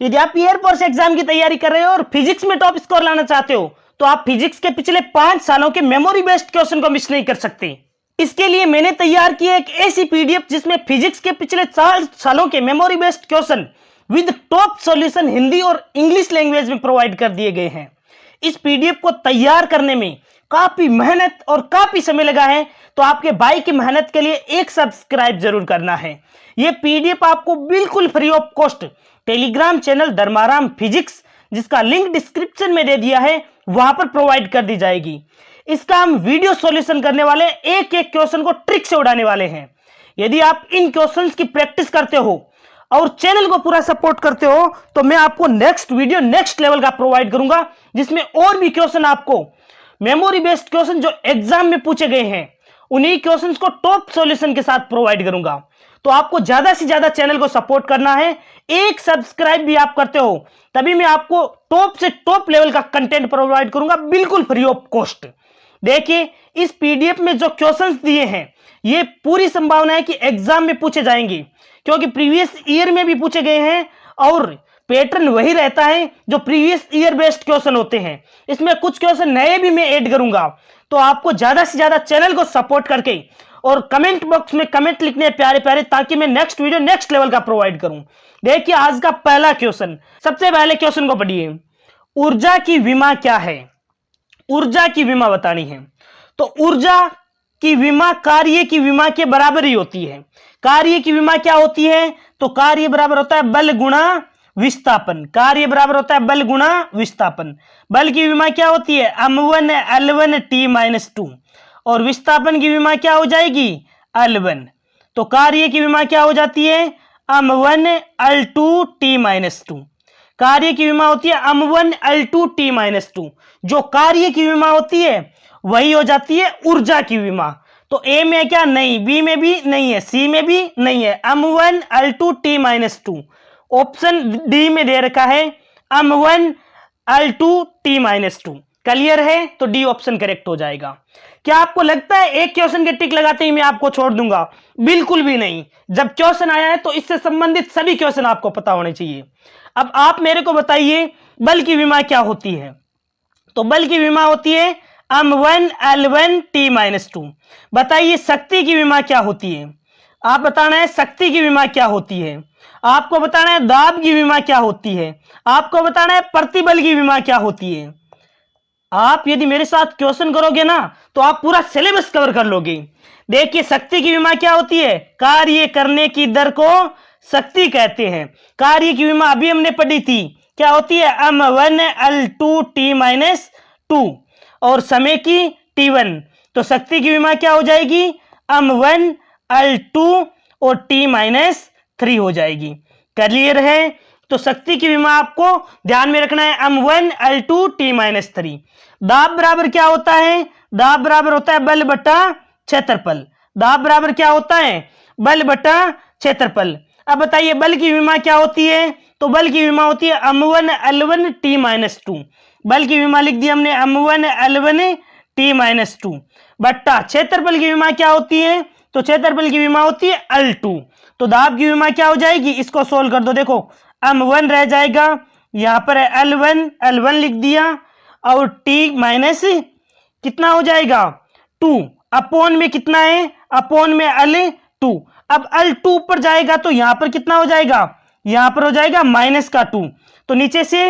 यदि आप air force exam की तैयारी कर रहे हो और फिजिक्स में टॉप स्कोर लाना चाहते हो तो आप फिजिक्स के पिछले 5 सालों के मेमोरी बेस्ड क्वेश्चन को मिस नहीं कर सकते। इसके लिए मैंने तैयार किया एक ऐसी पीडीएफ जिसमें फिजिक्स के पिछले 4 सालों के memory based question with top solution Hindi और इंग्लिश लैंग्वेज में प्रोवाइड कर दिए गए हैं। इस पीडीएफ को तैयार करने में काफी मेहनत और काफी समय लगा है, तो आपके भाई की मेहनत के लिए एक सब्सक्राइब जरूर करना है। यह पीडीएफ आपको बिल्कुल free of cost Telegram channel Dharmaram physics, जिसका लिंक डिस्क्रिप्शन में दे दिया है, वहां पर प्रोवाइड कर दी जाएगी। इसका हम वीडियो सॉल्यूशन करने वाले, एक एक क्वेश्चन को ट्रिक से उड़ाने वाले हैं। यदि आप इन क्वेश्चंस की प्रैक्टिस करते हो और चैनल को पूरा सपोर्ट करते हो तो मैं आपको नेक्स्ट वीडियो नेक्स्ट लेवल का प्रोवाइड करूंगा, जिसमें और भी क्वेश्चन आपको मेमोरी बेस्ड क्वेश्चन जो एग्जाम में पूछे गए हैं उन्हीं क्वेश्चंस को टॉप सॉल्यूशन के साथ प्रोवाइड करूंगा। तो आपको ज्यादा से ज्यादा चैनल को सपोर्ट करना है। एक सब्सक्राइब भी आप करते हो तभी मैं आपको टॉप से टॉप लेवल का कंटेंट प्रोवाइड करूंगा, बिल्कुल फ्री ऑफ कॉस्ट। देखिए, इस पीडीएफ में जो क्वेश्चंस दिए हैं ये पूरी संभावना है कि एग्जाम में पूछे जाएंगे, क्योंकि प्रीवियस ईयर में भी पूछे गए हैं और पैटर्न वही रहता है जो प्रीवियस ईयर बेस्ड क्वेश्चन होते हैं। इसमें कुछ क्वेश्चन नए भी मैं ऐड करूंगा, तो आपको ज्यादा से ज्यादा चैनल को सपोर्ट करके और कमेंट बॉक्स में कमेंट लिखने प्यारे प्यारे, ताकि मैं नेक्स्ट वीडियो नेक्स्ट लेवल का प्रोवाइड करूं। देखिए, आज का पहला क्वेश्चन, सबसे पहले क्वेश्चन को पढ़िए। ऊर्जा की विमा क्या है? ऊर्जा की विमा बतानी है। तो ऊर्जा की विमा कार्य की विमा के बराबर ही होती है। कार्य की विमा क्या होती है? तो कार्य बराबर होता है बल गुणा विस्थापन। कार्य बराबर होता है बल गुणा विस्थापन। बल की विमा क्या होती है? m1 L1 T-2, और विस्थापन की विमा क्या हो जाएगी? L1। तो कार्य की विमा क्या हो जाती है? m1 L2 T-2। कार्य की विमा होती है m1 L2 T-2। जो कार्य की विमा होती है वही हो जाती है ऊर्जा की विमा। तो ए में क्या? नहीं, बी में भी नहीं है, सी में भी नहीं है, m1 L2 T-2। Option D में दे रखा है m1 L2 T-2। क्लियर है? तो डी ऑप्शन करेक्ट हो जाएगा। क्या आपको लगता है एक क्वेश्चन के टिक लगाते ही मैं आपको छोड़ दूंगा? बिल्कुल भी नहीं। जब क्वेश्चन आया है तो इससे संबंधित सभी क्वेश्चन आपको पता होने चाहिए। अब आप मेरे को बताइए बल की विमा क्या होती है? तो बल की विमा होती है m1 L1 T-2। बताइए शक्ति की विमा क्या होती है? आप बताना है शक्ति की विमा क्या होती है। आपको बताना है दाब की विमा क्या होती है। आपको बताना है प्रतिबल की विमा क्या होती है। आप यदि मेरे साथ क्वेश्चन करोगे ना तो आप पूरा सिलेबस कवर कर लोगे। देखिए, शक्ति की विमा क्या होती है? कार्य करने की दर को शक्ति कहते हैं। कार्य की विमा अभी हमने पढ़ी थी, क्या होती है? m1 L2 T-2, और समय की T1। तो शक्ति की विमा क्या हो जाएगी? m1 L2 और T-3 हो जाएगी। क्लियर है? तो शक्ति की विमा आपको ध्यान में रखना है m1 L2 T-3। दाब बराबर क्या होता है? दाब बराबर होता है बल बटा क्षेत्रफल। दाब बराबर क्या होता है? बल बटा क्षेत्रफल। अब बताइए बल की विमा क्या होती है? तो बल की विमा होती है m1 L1 T-2। बल की विमा लिख दी हमने m1 L1 T-2 बट्टा क्षेत्रफल की विमा क्या होती है? तो क्षेत्रफल की विमा होती है L2। तो दाब की विमा क्या हो जाएगी? इसको सोल्व कर दो। देखो, m1 रह जाएगा, यहां पर है L1 लिख दिया, और T माइनस कितना हो जाएगा? 2। अपोन में कितना है? अपोन में L2। अब L2 ऊपर जाएगा तो यहां पर कितना हो जाएगा? यहां पर हो जाएगा -2। तो नीचे से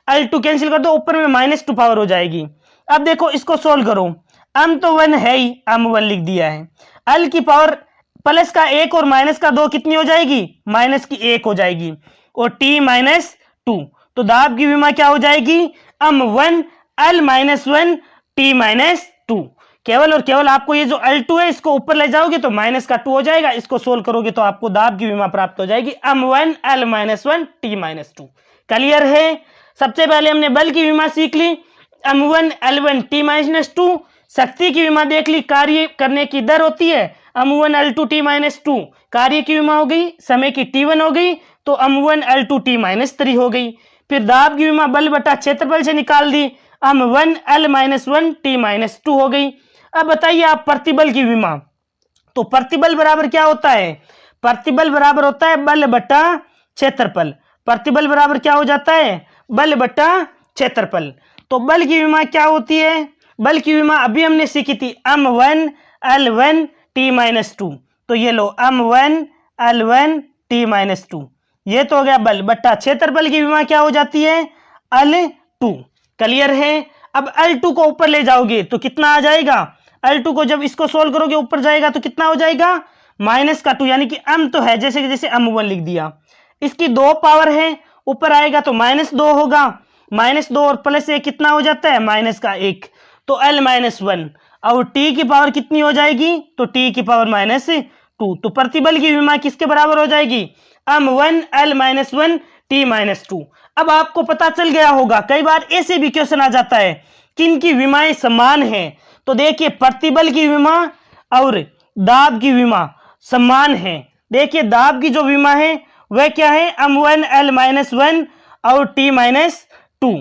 L2 कैंसिल कर दो, ऊपर में -2 पावर हो जाएगी। अब देखो, इसको सोल्व करो। m तो 1 है ही, m1 लिख दिया है। L की पावर प्लस का 1 और माइनस का 2 कितनी हो जाएगी? -1 हो जाएगी, और T-2। तो दाब की विमा क्या हो जाएगी? m1 L-1 T-2। केवल और केवल आपको ये जो L2 है इसको ऊपर ले जाओगे तो -2 हो जाएगा। इसको सोल्व करोगे तो आपको दाब की विमा प्राप्त हो जाएगी m1 L-1 T-2। क्लियर है? सबसे पहले हमने बल की विमा सीख ली, m1 L1 T-2। शक्ति की विमा देख ली, कार्य करने की दर होती है m1 L2 T-2। कार्य की विमा हो गई, समय की T1 हो गई, तो m1 L2 T-3 हो गई। फिर दाब की विमा बल बटा क्षेत्रफल से निकाल दी, m1 L-1 T-2 हो गई। अब बताइए आप प्रतिबल की विमा। तो प्रतिबल बराबर क्या होता है? प्रतिबल बराबर होता है बल बटा क्षेत्रफल। प्रतिबल बराबर क्या हो जाता है, बल बटा क्षेत्रफल। तो बल की विमा क्या होती है, बल की विमा अभी हमने सीखी थी m1 L1 T-2। तो ये लो m1 L1 T-2, ये तो हो गया बल बटा क्षेत्रफल की विमा क्या हो जाती है, L2। क्लियर है। अब L2 को ऊपर ले जाओगे तो कितना आ जाएगा, L2 को जब इसको सोल्व करोगे ऊपर जाएगा तो कितना हो जाएगा, -2, यानी कि m तो है जैसे कि जैसे m1 लिख दिया, इसकी 2 पावर है, ऊपर आएगा तो -2 होगा, -2 और +1 कितना हो जाता है, -1, तो L-1। और t की पावर कितनी हो जाएगी, तो t की पावर -2। तो प्रतिबल की विमा किसके बराबर हो जाएगी, m1 L-1 T-2। अब आपको पता चल गया होगा, कई बार ऐसे भी क्वेश्चन आ जाता है किन की विमाएं समान है। तो देखिए प्रतिबल की विमा और दाब की विमा समान है। देखिए दाब की जो विमा है वह क्या है, m1 L-1 और T-2,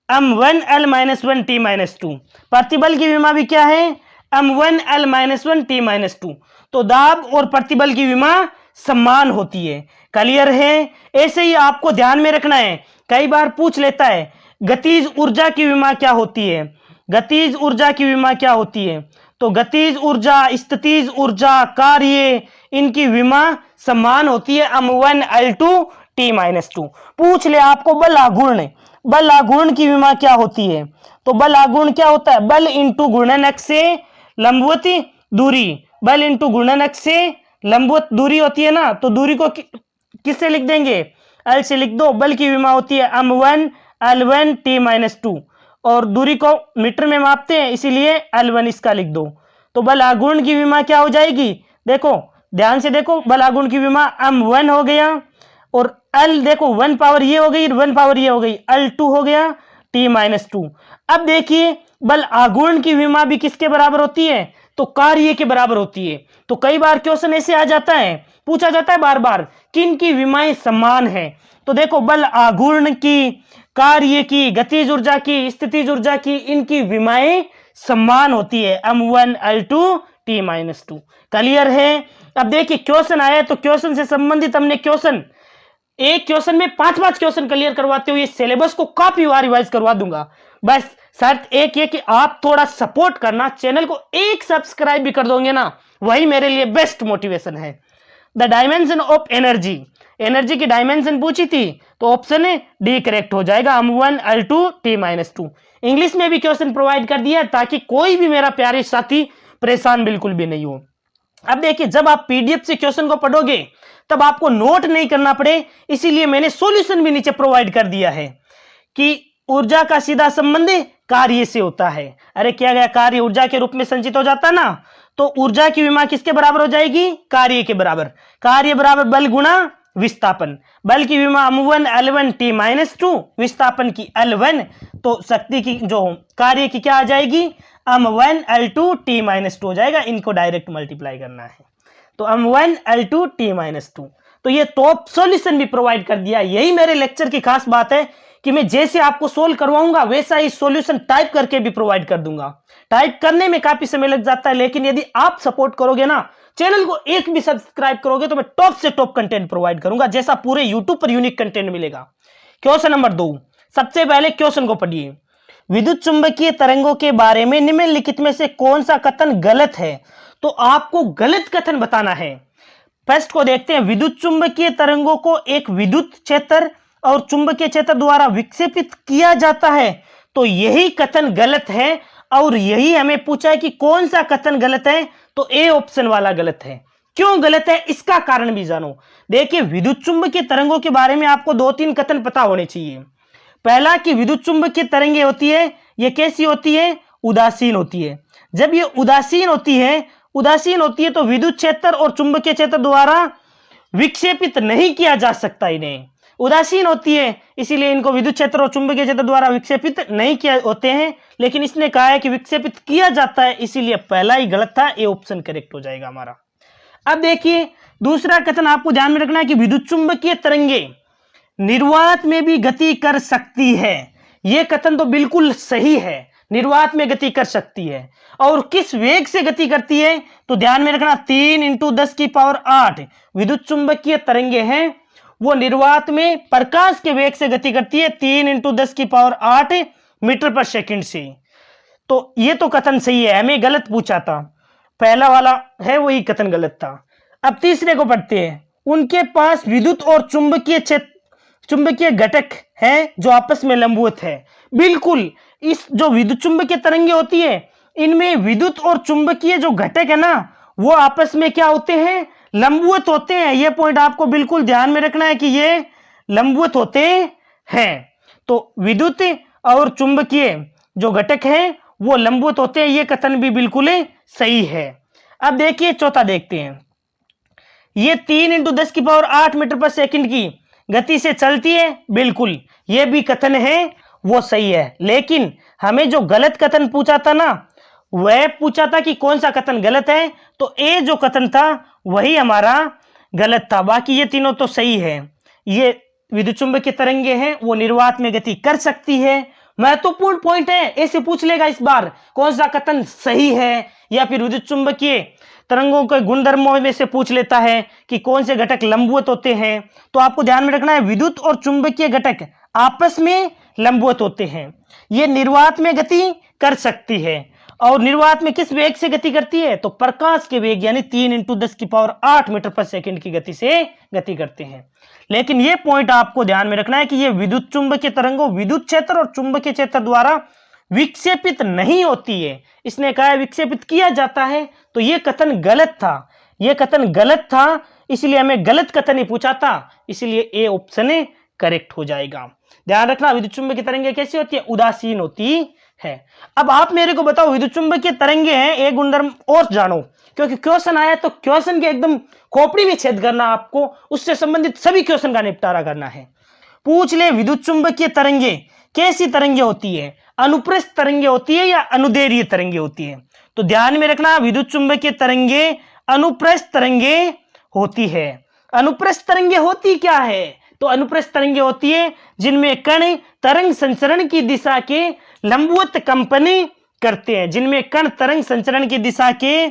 m1 L-1 T-2। प्रतिबल की विमा भी क्या है, m1 L-1 T-2। तो दाब और प्रतिबल की विमा समान होती है। क्लियर है। ऐसे ही आपको ध्यान में रखना है, कई बार पूछ लेता है गतिज ऊर्जा की विमा क्या होती है, गतिज ऊर्जा की विमा क्या होती है। तो गतिज ऊर्जा, स्थितिज ऊर्जा, कार्य, इनकी विमा समान होती है m1 L2 T-2। पूछ ले आपको बल आघूर्ण, बल आघूर्ण की विमा क्या होती है। तो बल आघूर्ण क्या होता है, बल इंटू घूर्णन अक्ष से लंबवत दूरी, बल इंटू घूर्णन अक्ष से लंबवत दूरी होती है ना, तो दूरी को किससे लिख देंगे, L से लिख दो। बल की विमा होती है m1 L1 T-2 और दूरी को मीटर में मापते हैं इसीलिए L1 इसका लिख दो। तो बल आघूर्ण की विमा क्या हो जाएगी, देखो ध्यान से देखो, बल आघूर्ण की विमा m1 हो गया और L देखो 1 पावर ये हो गई, 1 पावर ये हो गई, L2 हो गया T-2। अब देखिए बल आघूर्ण की विमा भी किसके बराबर होती है, तो कार्य के बराबर होती है। तो कई बार क्वेश्चन ऐसे आ जाता है, पूछा जाता है बार बार किन की विमाएं समान है। तो देखो बल आघूर्ण की, कार्य की, गतिज ऊर्जा की, स्थितिज ऊर्जा की, इनकी विमाएं समान होती है m1 L2 T-2। क्लियर है। अब देखिए क्वेश्चन आया तो क्वेश्चन से संबंधित हमने क्वेश्चन, एक क्वेश्चन में 5-5 क्वेश्चन क्लियर करवाते हुए सिलेबस को काफी बार रिवाइज करवा दूंगा। बस शर्त एक है कि आप थोड़ा सपोर्ट करना, चैनल को एक सब्सक्राइब भी कर दोगे ना, वही मेरे लिए बेस्ट मोटिवेशन है। The dimension of energy, energy की डायमेंशन पूछी थी तो ऑप्शन डी करेक्ट हो जाएगा, m1 L2 T-2। इंग्लिश में भी क्वेश्चन प्रोवाइड कर दिया ताकि कोई भी मेरा प्यारे साथी परेशान बिल्कुल भी नहीं हो। अब देखिए जब आप पीडीएफ से क्वेश्चन को पढ़ोगे तब आपको नोट नहीं करना पड़े, इसीलिए मैंने सॉल्यूशन भी नीचे प्रोवाइड कर दिया है कि ऊर्जा का सीधा संबंध कार्य से होता है। अरे किया गया कार्य ऊर्जा के रूप में संचित हो जाता ना, तो ऊर्जा की विमा किसके बराबर हो जाएगी, कार्य के बराबर। कार्य बराबर बल गुणा विस्थापन, बल की विमा m1 L1 T-2, विस्थापन की L1, तो शक्ति की जो कार्य की क्या आ जाएगी, m1 L2 T-2 हो जाएगा। इनको डायरेक्ट मल्टीप्लाई करना है तो m1 L2 T-2। तो ये टॉप सॉल्यूशन भी प्रोवाइड कर दिया। यही मेरे लेक्चर की खास बात है कि मैं जैसे आपको सोल्व करवाऊंगा वैसा ही सॉल्यूशन टाइप करके भी प्रोवाइड कर दूंगा। टाइप करने में काफी समय लग जाता है, लेकिन यदि आप सपोर्ट करोगे ना, चैनल को एक भी सब्सक्राइब करोगे तो मैं टॉप से टॉप कंटेंट प्रोवाइड करूंगा, जैसा पूरे यूट्यूब पर यूनिक कंटेंट मिलेगा। क्वेश्चन नंबर 2, सबसे पहले क्वेश्चन को पढ़िए। विद्युत चुंबकीय तरंगों के बारे में निम्नलिखित में से कौन सा कथन गलत है, तो आपको गलत कथन बताना है। फर्स्ट को देखते हैं, विद्युत चुंबकीय तरंगों को एक विद्युत क्षेत्र और चुंबकीय क्षेत्र द्वारा विक्षेपित किया जाता है, तो यही कथन गलत है। और यही हमें पूछा है कि कौन सा कथन गलत है, तो ए ऑप्शन वाला गलत है। क्यों गलत है इसका कारण भी जानो। देखिए विद्युत चुंबकीय तरंगों के बारे में आपको 2-3 कथन पता होने चाहिए। पहला कि विद्युत चुंबकीय तरंगें होती है, ये कैसी होती है, उदासीन होती है। जब ये उदासीन होती है तो विद्युत क्षेत्र और चुंबकीय क्षेत्र द्वारा विक्षेपित नहीं किया जा सकता। इन्हें उदासीन होती है इसीलिए इनको विद्युत क्षेत्र और चुंबकीय क्षेत्र द्वारा विक्षेपित नहीं किया होते हैं, लेकिन इसने कहा है कि विक्षेपित किया जाता है, इसीलिए पहला ही गलत था, ये ऑप्शन करेक्ट हो जाएगा हमारा। अब देखिए दूसरा कथन आपको ध्यान में रखना है कि विद्युत चुंबकीय तरंगे निर्वात में भी गति कर सकती है। यह कथन तो बिल्कुल सही है, निर्वात में गति कर सकती है। और किस वेग से गति करती है, तो ध्यान में रखना 3 × 10⁸ विद्युत चुंबकीय तरंगे हैं, वो निर्वात में प्रकाश के वेग से गति करती है 3 × 10⁸ मीटर पर सेकंड से। तो ये तो कथन सही है, हमें गलत पूछा था, पहला वाला है वही कथन गलत था। अब तीसरे को पढ़ते हैं। उनके पास विद्युत और चुंबकीय घटक हैं जो आपस में लंबवत है। बिल्कुल, इस जो विद्युत चुंबकीय तरंगे होती है इनमें विद्युत और चुंबकीय जो घटक है ना वो आपस में क्या होते हैं, लंबवत होते हैं। ये पॉइंट आपको बिल्कुल ध्यान में रखना है कि ये लंबवत होते हैं। तो विद्युत और चुंबकीय जो घटक हैं वो लंबवत होते हैं, ये कथन भी बिल्कुल सही है। अब देखिए चौथा देखते हैं। ये 3 × 10⁸ मीटर पर सेकंड की गति से चलती है। बिल्कुल, ये भी कथन है वो सही है, लेकिन हमें जो गलत कथन पूछा था ना वह पूछा था कि कौन सा कथन गलत है, तो ए जो कथन था वही हमारा गलत था, बाकी ये तीनों तो सही है। ये विद्युत चुंबकीय तरंगे हैं वो निर्वात में गति कर सकती है। महत्वपूर्ण पॉइंट है, ऐसे पूछ लेगा इस बार कौन सा कथन सही है, या फिर विद्युत चुंबकीय तरंगों के गुणधर्मों में से पूछ लेता है कि कौन से घटक लंबवत होते हैं। तो आपको ध्यान में रखना है विद्युत और चुंबकीय घटक आपस में लंबवत होते हैं। ये निर्वात में गति कर सकती है, और निर्वात में किस वेग से गति करती है, तो प्रकाश के वेग यानी 3 × 10⁸ मीटर पर सेकंड की गति से गति करते हैं। लेकिन ये पॉइंट आपको ध्यान में रखना है कि ये विद्युत चुंबकीय तरंगों विद्युत क्षेत्र और चुंबकीय क्षेत्र द्वारा विक्षेपित नहीं होती है। इसने कहा विक्षेपित किया जाता है, तो ये कथन गलत था, ये कथन गलत था, इसलिए हमें गलत कथन ही पूछा था, इसलिए ए ऑप्शन करेक्ट हो जाएगा। ध्यान रखना विद्युत चुंबकीय तरंगे कैसी होती है, उदासीन होती है। अब आप मेरे को बताओ विद्युत चुंबकीय तरंगे हैं, एक गुणधर्म और जानो, क्योंकि क्वेश्चन आया तो क्वेश्चन के एकदम खोपड़ी में छेद करना, आपको उससे संबंधित सभी क्वेश्चन का निपटारा करना है। पूछ ले विद्युत चुंबकीय तरंगे कैसी तरंगे होती है, अनुप्रस्थ तरंगे होती है या अनुदैर्घ्य तरंगे होती है। तो ध्यान में रखना विद्युत चुंबकीय तरंगे अनुप्रस्थ तरंगे होती है। अनुप्रस्थ तरंगे होती क्या है, तो अनुप्रस्थ तरंगे होती है जिनमें कण तरंग संचरण की दिशा के लंबवत कंपन करते हैं। जिनमें कण तरंग संचरण की दिशा के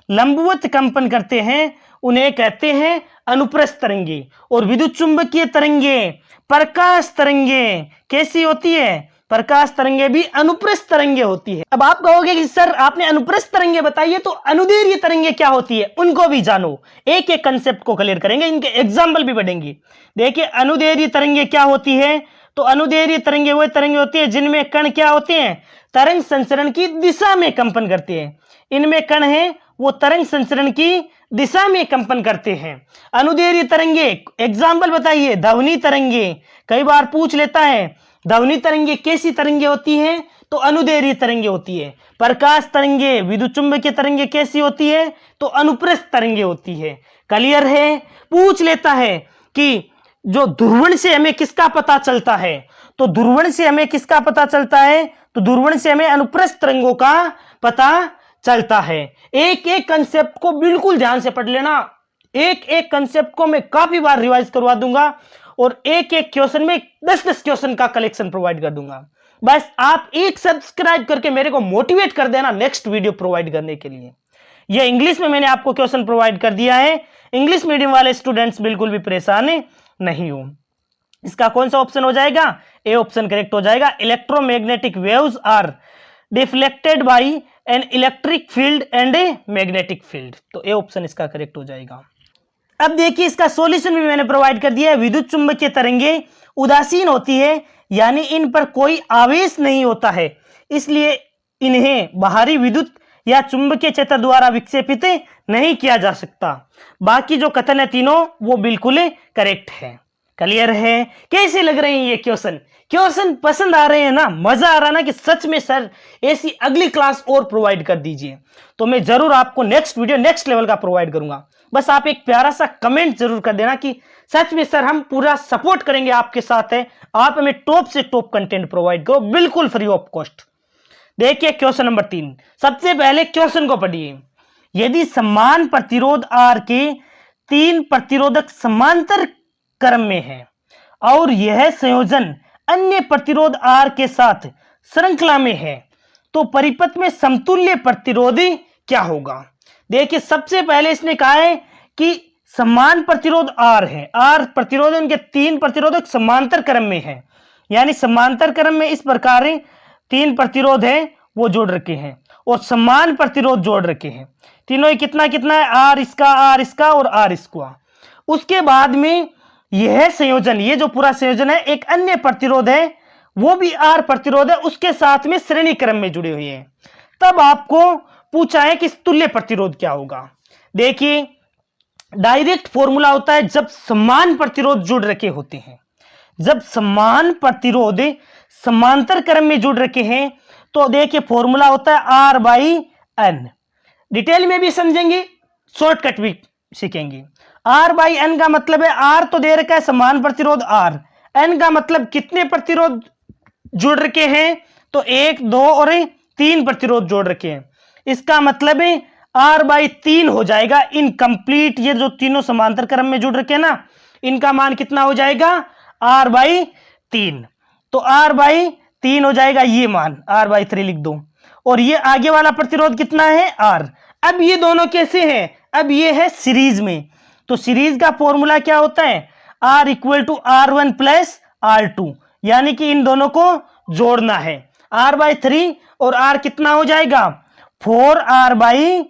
लंबवत कंपन करते हैं उन्हें कहते हैं अनुप्रस्थ तरंगे। और विद्युत चुंबकीय तरंगे प्रकाश तरंगे कैसी होती है, प्रकाश तरंगे भी अनुप्रस्थ तरंगे होती है। अब आप कहोगे कि सर आपने अनुप्रस्थ तरंगे बताइए, तो अनुदैर्घ्य तरंगे क्या होती है उनको भी जानो। एक एक कंसेप्ट को क्लियर करेंगे, इनके एग्जाम्पल भी पढ़ेंगे। देखिए अनुदैर्घ्य तरंगे क्या होती है, तो अनुदैर्घ्य तरंगे वह तरंगे होती है जिनमें कण क्या होते हैं, तरंग संचरण की दिशा में कंपन करते हैं। इनमें कण है वो तरंग संचरण की दिशा में कंपन करते हैं। अनुदैर्घ्य तरंगे एग्जाम्पल बताइए, ध्वनि तरंगे, कई बार पूछ लेता है ध्वनि तरंगे कैसी तरंगे होती हैं, तो अनुदैर्घ्य तरंगे होती है। प्रकाश तरंगे विद्युत चुंबकीय तरंगे कैसी होती है, तो अनुप्रस्थ तरंगे होती है। क्लियर है। पूछ लेता है कि जो ध्रुवण से हमें किसका पता चलता है, तो ध्रुवण से हमें किसका पता चलता है, तो ध्रुवण से हमें अनुप्रस्थ तरंगों का पता चलता है। एक एक कंसेप्ट को बिल्कुल ध्यान से पढ़ लेना, एक एक कंसेप्ट को मैं काफी बार रिवाइज करवा दूंगा और एक एक क्वेश्चन में 10-10 क्वेश्चन का कलेक्शन प्रोवाइड कर दूंगा। बस आप एक सब्सक्राइब करके मेरे को मोटिवेट कर देना नेक्स्ट वीडियो प्रोवाइड करने के लिए। यह इंग्लिश में मैंने आपको क्वेश्चन प्रोवाइड कर दिया है, इंग्लिश मीडियम वाले स्टूडेंट्स बिल्कुल भी परेशान नहीं हो। इसका कौन सा ऑप्शन हो जाएगा, ए ऑप्शन करेक्ट हो जाएगा। Electromagnetic waves are deflected by an electric field and a magnetic field, तो ए ऑप्शन इसका करेक्ट हो जाएगा। अब देखिए इसका सॉल्यूशन भी मैंने प्रोवाइड कर दिया है। विद्युत चुंबकीय तरंगे उदासीन होती है, यानी इन पर कोई आवेश नहीं होता है, इसलिए इन्हें बाहरी विद्युत या चुंबकीय क्षेत्र द्वारा विक्षेपित नहीं किया जा सकता। बाकी जो कथन है तीनों वो बिल्कुल करेक्ट है। क्लियर है। कैसे लग रहे हैं ये क्वेश्चन, क्वेश्चन पसंद आ रहे हैं ना, मजा आ रहा ना कि सच में सर ऐसी अगली क्लास और प्रोवाइड कर दीजिए, तो मैं जरूर आपको नेक्स्ट वीडियो नेक्स्ट लेवल का प्रोवाइड करूंगा। बस आप एक प्यारा सा कमेंट जरूर कर देना कि सच में सर हम पूरा सपोर्ट करेंगे, आपके साथ है, आप हमें टॉप से टॉप कंटेंट प्रोवाइड करो बिल्कुल फ्री ऑफ कॉस्ट। देखिए क्वेश्चन नंबर 3, सबसे पहले क्वेश्चन को पढ़िए। यदि समान प्रतिरोध आर के 3 प्रतिरोधक समांतर क्रम में है और यह संयोजन अन्य प्रतिरोध आर के साथ श्रृंखला में है, तो परिपथ में समतुल्य प्रतिरोध क्या होगा। देखिए सबसे पहले इसने कहा है कि समान प्रतिरोध R है, R प्रतिरोध उनके 3 प्रतिरोधक समांतर क्रम में है, यानी समांतर क्रम में इस प्रकार 3 प्रतिरोध है वो जोड़ रखे हैं और समान प्रतिरोध जोड़ रखे हैं। तीनों ही कितना कितना है, R इसका और R इसका। उसके बाद में यह संयोजन, ये जो पूरा संयोजन है, एक अन्य प्रतिरोध है वो भी R प्रतिरोध है, उसके साथ में श्रेणी क्रम में जुड़े हुए हैं। तब आपको पूछा है कि तुल्य प्रतिरोध क्या होगा। देखिए डायरेक्ट फॉर्मूला होता है जब समान प्रतिरोध जुड़ रखे होते हैं, जब समान प्रतिरोध समांतर क्रम में जुड़ रखे हैं तो देखिए फॉर्मूला होता है R बाई एन। डिटेल में भी समझेंगे, शॉर्टकट भी सीखेंगे। R बाई एन का मतलब है R तो दे रखा है समान प्रतिरोध R, एन का मतलब कितने प्रतिरोध जुड़ रखे हैं, तो 1 2 और 3 प्रतिरोध जोड़ रखे हैं। इसका मतलब है R बाई 3 हो जाएगा इनकम्प्लीट, ये जो तीनों समांतर क्रम में जुड़ रखे हैं ना, इनका मान कितना हो जाएगा R बाई 3। तो R बाई 3 हो जाएगा ये मान, R बाई 3 लिख दो। और ये आगे वाला प्रतिरोध कितना है R। अब ये दोनों कैसे हैं, अब ये है सीरीज में, तो सीरीज का फॉर्मूला क्या होता है, R equal to R1 plus R2, यानी कि इन दोनों को जोड़ना है। R बाई 3 और R कितना हो जाएगा 4R बाई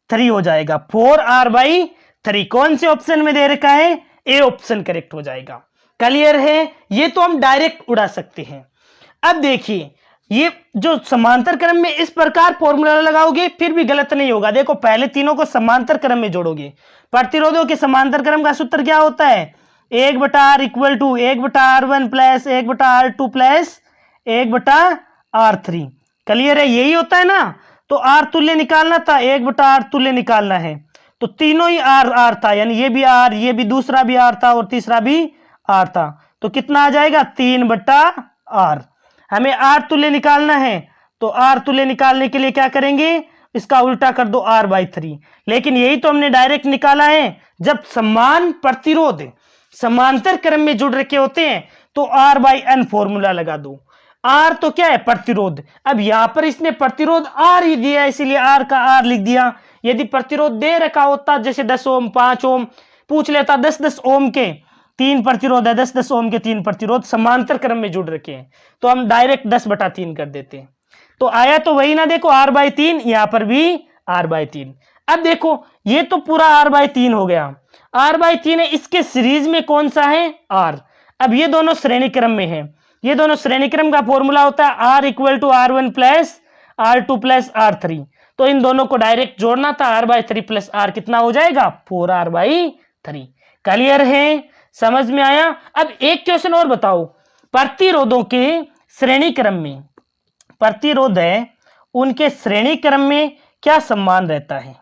3 हो जाएगा, 4R बाई 3। कौन से ऑप्शन में दे रखा है, ए ऑप्शन करेक्ट हो जाएगा। क्लियर है, ये तो हम डायरेक्ट उड़ा सकते हैं। अब देखिए ये जो समांतर क्रम में इस प्रकार फॉर्मूला लगाओगे फिर भी गलत नहीं होगा। देखो पहले तीनों को समांतर क्रम में जोड़ोगे, प्रतिरोधों के समांतर क्रम का सूत्र क्या होता है, 1/R equal to 1/R1 plus 1/R2 plus 1/R3। Clear है, यही होता है ना। तो R तुल्य निकालना था, 1/R तुल्य निकालना है, तो तीनों ही R था, यानी ये भी R, ये भी दूसरा भी R था और तीसरा भी R था, तो कितना आ जाएगा 3/R। हमें R तुल्य निकालना है, तो R तुल्य निकालने के लिए क्या करेंगे, इसका उल्टा कर दो R बाई 3। लेकिन यही तो हमने डायरेक्ट निकाला है, जब समान प्रतिरोध समांतर क्रम में जुड़ रखे होते हैं तो R बाई एन फॉर्मूला लगा दो। R तो क्या है प्रतिरोध, अब यहां पर इसने प्रतिरोध R ही दिया इसीलिए R का R लिख दिया। यदि प्रतिरोध दे रखा होता जैसे 10 ओम 5 ओम पूछ लेता, 10-10 ओम के 3 प्रतिरोध है, 10-10 ओम के 3 प्रतिरोध समांतर क्रम में जुड़ रखे हैं, तो हम डायरेक्ट 10/3 कर देते हैं, तो आया तो वही ना। देखो R बाई 3, यहां पर भी R बाई 3। अब देखो ये तो पूरा R बाई 3 हो गया, R बाई 3 है, इसके सीरीज में कौन सा है R। अब ये दोनों श्रेणी क्रम में है, ये दोनों श्रेणी क्रम का फॉर्मूला होता है R equal to R1 plus R2 plus R3। तो इन दोनों को डायरेक्ट जोड़ना था, R बाई 3 प्लस R कितना हो जाएगा 4R बाई 3। क्लियर है, समझ में आया। अब एक क्वेश्चन और बताओ, प्रतिरोधों के श्रेणी क्रम में, प्रतिरोध है उनके श्रेणी क्रम में क्या समान रहता है,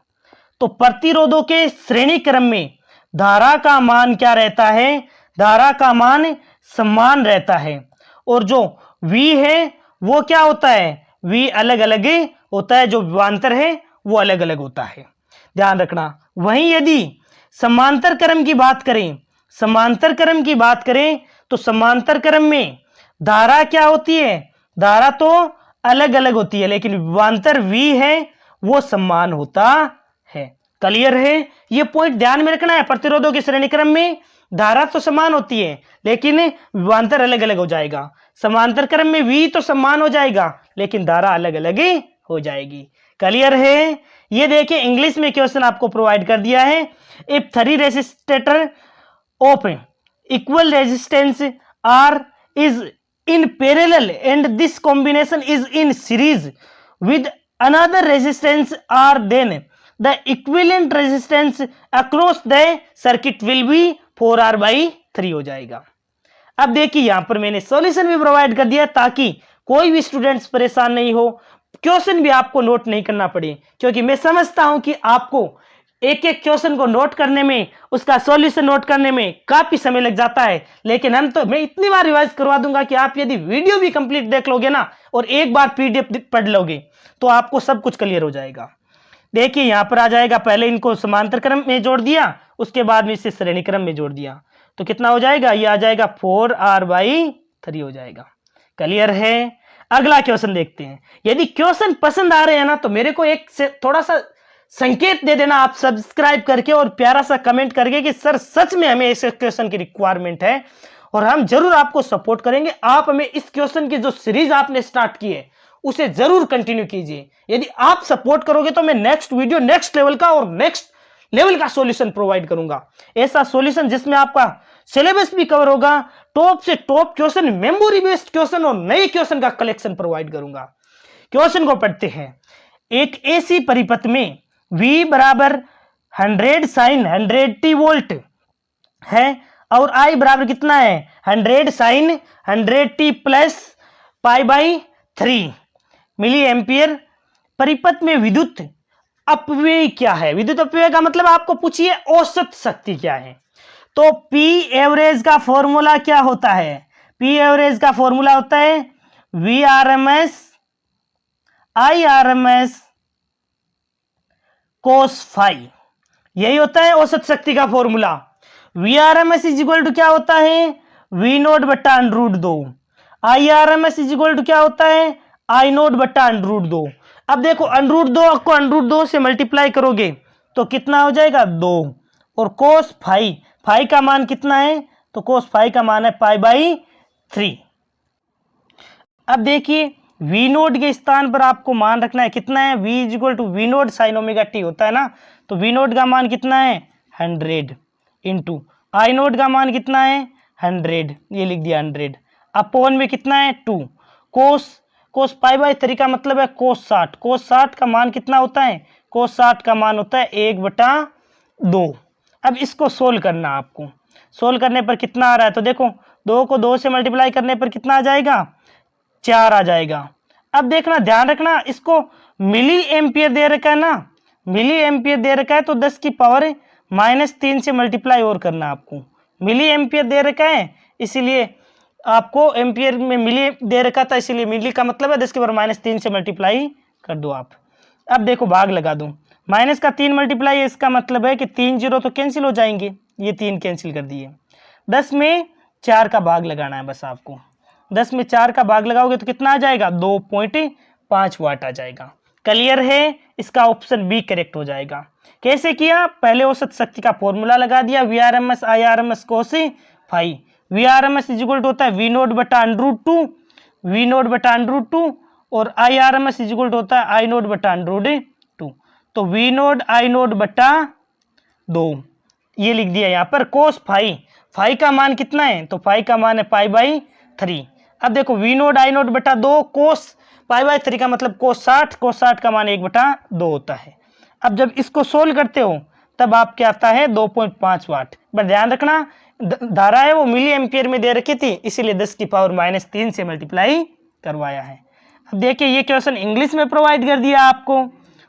तो प्रतिरोधों के श्रेणी क्रम में धारा का मान क्या रहता है, धारा का मान समान रहता है, और जो V है वो क्या होता है, V अलग अलग होता है, जो विभवांतर है वो अलग अलग होता है, ध्यान रखना। वहीं यदि समांतर क्रम की बात करें, समांतर क्रम की बात करें तो समांतर क्रम में धारा क्या होती है, धारा तो अलग अलग होती है, लेकिन विभवांतर V है वो समान होता है। क्लियर है, ये पॉइंट ध्यान में रखना है। प्रतिरोधों के श्रेणी क्रम में धारा तो समान होती है लेकिन विभवांतर अलग अलग हो जाएगा, समांतर क्रम में V तो समान हो जाएगा लेकिन धारा अलग अलग हो जाएगी। क्लियर है, ये देखिए इंग्लिश में क्वेश्चन आपको प्रोवाइड कर दिया है। If 3 resistor of equal resistance R is in parallel and this combination is in series with another resistance R, then the equivalent resistance across the circuit will be 4R by 3 हो जाएगा। अब देखिए यहां पर मैंने सॉल्यूशन भी provide कर दिया ताकि कोई भी स्टूडेंट्स परेशान नहीं हो, क्वेश्चन भी आपको नोट नहीं करना पड़े, क्योंकि मैं समझता हूं कि आपको एक एक क्वेश्चन को नोट करने में, उसका सॉल्यूशन नोट करने में काफी समय लग जाता है। लेकिन मैं इतनी बार रिवाइज करवा दूंगा कि आप यदि वीडियो भी कंप्लीट देख लोगे ना और एक बार पीडीएफ पढ़ लोगे तो आपको सब कुछ क्लियर हो जाएगा। देखिए यहां पर आ जाएगा, पहले इनको समांतर क्रम में जोड़ दिया, उसके बाद में इसे श्रेणी क्रम में जोड़ दिया, तो कितना हो जाएगा, ये आ जाएगा 4R by 3 हो जाएगा। क्लियर है, अगला क्वेश्चन देखते हैं। यदि क्वेश्चन पसंद आ रहे हैं ना तो मेरे को एक से थोड़ा सा संकेत दे देना आप सब्सक्राइब करके और प्यारा सा कमेंट करके कि सर सच में हमें इस क्वेश्चन की रिक्वायरमेंट है, और हम जरूर आपको सपोर्ट करेंगे। आप हमें इस क्वेश्चन की जो सीरीज आपने स्टार्ट की है उसे जरूर कंटिन्यू कीजिए। यदि आप सपोर्ट करोगे तो मैं नेक्स्ट वीडियो नेक्स्ट लेवल का और नेक्स्ट लेवल का सॉल्यूशन प्रोवाइड करूंगा। ऐसा सॉल्यूशन जिसमें आपका सिलेबस भी कवर होगा, टॉप से top question, memory based question और नए क्वेश्चन का कलेक्शन प्रोवाइड करूंगा। क्वेश्चन को पढ़ते हैं। एक एसी परिपथ में V बराबर 100 sin 100t वोल्ट है और I बराबर कितना है 100 sin 100t plus π/3 milli ampere. परिपथ में विद्युत अपव्यय क्या है? विद्युत अपव्यय का मतलब आपको पूछिए औसत शक्ति क्या है। तो P एवरेज का फॉर्मूला क्या होता है? P एवरेज का फॉर्मूला होता है Vrms Irms cos phi, यही होता है औसत शक्ति का formula. Vrms is equal to क्या होता है V नोट बट्टा √2, Irms इज इक्वल टू क्या होता है I नोट बट्टा √2। अब देखो √2 को √2 से मल्टीप्लाई करोगे तो कितना हो जाएगा 2, और cos phi का मान कितना है? तो cos phi का मान है π/3। अब देखिए V नोट के स्थान पर आपको मान रखना है कितना है, V is equal to V naught sine omega T होता है ना, तो V नोट का मान कितना है 100 इंटू I नोट का मान कितना है 100, ये लिख दिया 100, अपॉन में कितना है 2, cos π/3 का मतलब है cos 60 का मान कितना होता है? cos 60 का मान होता है 1/2। अब इसको सोल्व करना, आपको सोल्व करने पर कितना आ रहा है? तो देखो 2 को 2 से मल्टीप्लाई करने पर कितना आ जाएगा 4 आ जाएगा। अब देखना, ध्यान रखना, इसको मिली एम्पियर दे रखा है ना, मिली एम्पियर दे रखा है तो 10 की पावर -3 से मल्टीप्लाई और करना। आपको मिली एम्पियर दे रखा है इसीलिए आपको एम्पियर में मिली दे रखा था, इसीलिए मिली का मतलब है 10 की पावर -3 से मल्टीप्लाई कर दो आप। अब देखो भाग लगा दो, माइनस का 3 मल्टीप्लाई है, इसका मतलब है कि 3 जीरो तो कैंसिल हो जाएंगे, ये 3 कैंसिल कर दिए। 10 में 4 का भाग लगाना है बस आपको, 10 में 4 का भाग लगाओगे तो कितना आ जाएगा 2.5 वाट आ जाएगा। क्लियर है? इसका ऑप्शन बी करेक्ट हो जाएगा। कैसे किया? पहले औसत शक्ति का फॉर्मूला लगा दिया Vrms Irms cos phi। Vrms is equal to होता है V नोट बटा √2, V नोट बटा √2, और Irms इज इक्वल टू होता है I नोट बटा √2, तो V नोट I नोट बटा 2 ये लिख दिया यहाँ पर। cos phi का मान कितना है? तो phi का मान है π/3। अब देखो V नोट I नोट बटा 2 cos π/3 का मतलब cos 60 का मान 1/2 होता है। अब जब इसको सोल्व करते हो तब आपके आता है 2.5 वाट। बट ध्यान रखना धारा है वो मिली एम्पियर में दे रखी थी, इसीलिए 10 की पावर -3 से मल्टीप्लाई करवाया है। अब देखिए ये क्वेश्चन इंग्लिश में प्रोवाइड कर दिया आपको,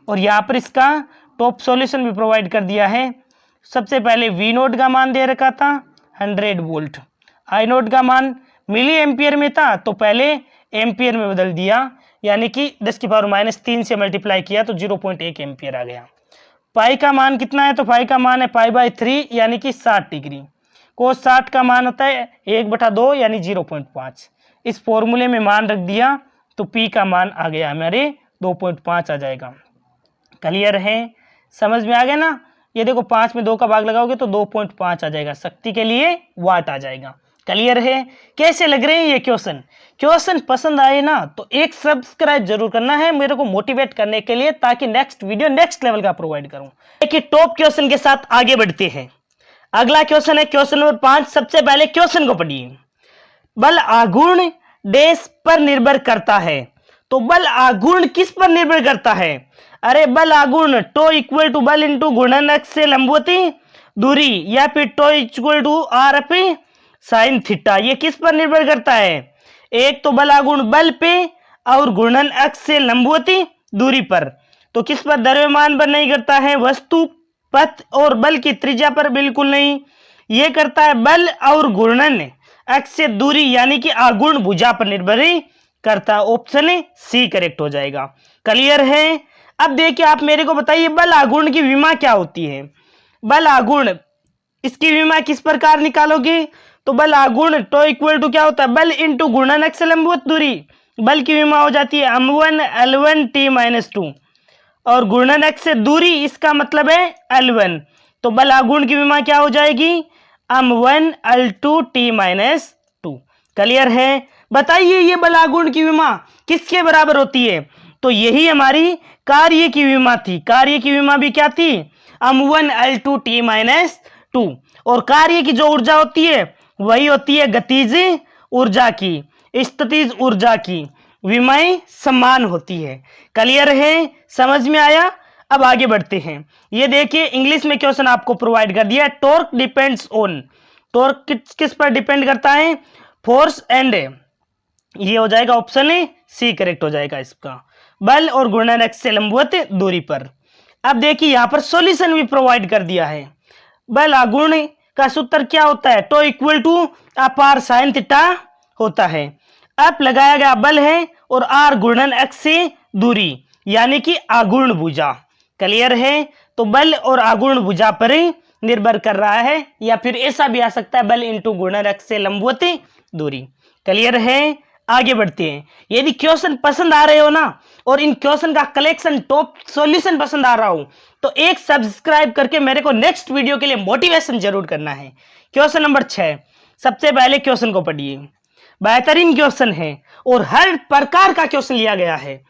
और यहाँ पर इसका टॉप सॉल्यूशन भी प्रोवाइड कर दिया है। सबसे पहले V नोट का मान दे रखा था 100 वोल्ट, I नोट का मान मिली एम्पियर में था तो पहले एम्पियर में बदल दिया, यानी कि 10 की पावर -3 से मल्टीप्लाई किया तो 0.1 एम्पियर आ गया। पाई का मान कितना है? तो पाई का मान है π/3 यानी कि 60 डिग्री। cos 60 का मान होता है 1/2 यानी 0.5। इस फॉर्मूले में मान रख दिया तो P का मान आ गया हमारे 2.5 आ जाएगा। क्लियर है? समझ में आ गया ना? ये देखो 5 में 2 का भाग लगाओगे तो 2.5 आ जाएगा, शक्ति के लिए वाट आ जाएगा। क्लियर है? कैसे लग रहे हैं ये क्वेश्चन पसंद आए ना तो एक सब्सक्राइब जरूर करना है मेरे को मोटिवेट करने के लिए, ताकि नेक्स्ट वीडियो नेक्स्ट लेवल का प्रोवाइड करूं। देखिए टॉप क्वेश्चन के साथ आगे बढ़ते हैं। अगला क्वेश्चन है क्वेश्चन नंबर 5। सबसे पहले क्वेश्चन को पढ़िए। बल आघूर्ण डैश पर निर्भर करता है, तो बल आघूर्ण किस पर निर्भर करता है? अरे बल आघूर्ण टो इक्वल टू बल इंटू घूर्णन अक्ष से लंबवती दूरी, या फिर टो equal to RP sine theta, ये किस पर निर्भर करता है? एक तो बल आघूर्ण बल पे और घूर्णन अक्ष से लंबवती दूरी पर, तो किस पर? द्रव्यमान पर नहीं करता है, वस्तु पथ और बल की त्रिज्या पर बिल्कुल नहीं। ये करता है बल और घूर्णन अक्ष से दूरी यानी कि आघूर्ण भुजा पर निर्भर करता। ऑप्शन सी करेक्ट हो जाएगा। क्लियर है? अब देखिए आप मेरे को बताइए बल आघूर्ण की विमा क्या होती है? बल आघूर्ण इसकी विमा किस प्रकार निकालोगे? तो बल आघूर्ण टो इक्वल टू क्या होता है? बल इंटू घूर्णन अक्ष से लंबवत दूरी। बल की विमा हो जाती है m1 L1 T - 2, और गुणन x से दूरी, इसका मतलब है L1। तो बल आघूर्ण की विमा क्या हो जाएगी, m1 L2 t minus 2। Clear है। बताइए ये बल आघूर्ण की विमा किसके बराबर होती है, तो यही हमारी कार्य की विमा थी। कार्य की विमा भी क्या थी, m1 L2 t माइनस 2। और कार्य की जो ऊर्जा होती है वही होती है गतिज ऊर्जा की, स्थितिज ऊर्जा की विमाएं समान होती है। क्लियर है, समझ में आया। अब आगे बढ़ते हैं। ये देखिए इंग्लिश में क्वेश्चन आपको प्रोवाइड कर दिया है, टॉर्क डिपेंड्स ऑन, टॉर्क किस पर डिपेंड करता है, फोर्स एंड, ये हो जाएगा ऑप्शन ए सी करेक्ट हो जाएगा इसका, बल और घूर्णन x से लंबवत दूरी पर। अब देखिए यहां पर सॉल्यूशन भी प्रोवाइड कर दिया है। बल आघूर्ण का सूत्र क्या होता है, टो इक्वल टू अपार साइन थीटा होता है। अब लगाया गया बल है और आर घूर्णन x से दूरी यानी कि आघूर्ण भुजा। क्लियर है, तो बल और आघूर्ण भुजा पर ही निर्भर कर रहा है, या फिर ऐसा भी आ सकता है बल इंटू घूर्णन x से लंबवत दूरी। क्लियर है, आगे बढ़ते हैं। यदि क्वेश्चन पसंद आ रहे हो ना, और इन क्वेश्चन का कलेक्शन टॉप सॉल्यूशन पसंद आ रहा हो, तो एक सब्सक्राइब करके मेरे को नेक्स्ट वीडियो के लिए मोटिवेशन जरूर करना है। क्वेश्चन नंबर 6, सबसे पहले क्वेश्चन को पढ़िए। बेहतरीन क्वेश्चन है और हर प्रकार का क्वेश्चन लिया गया है।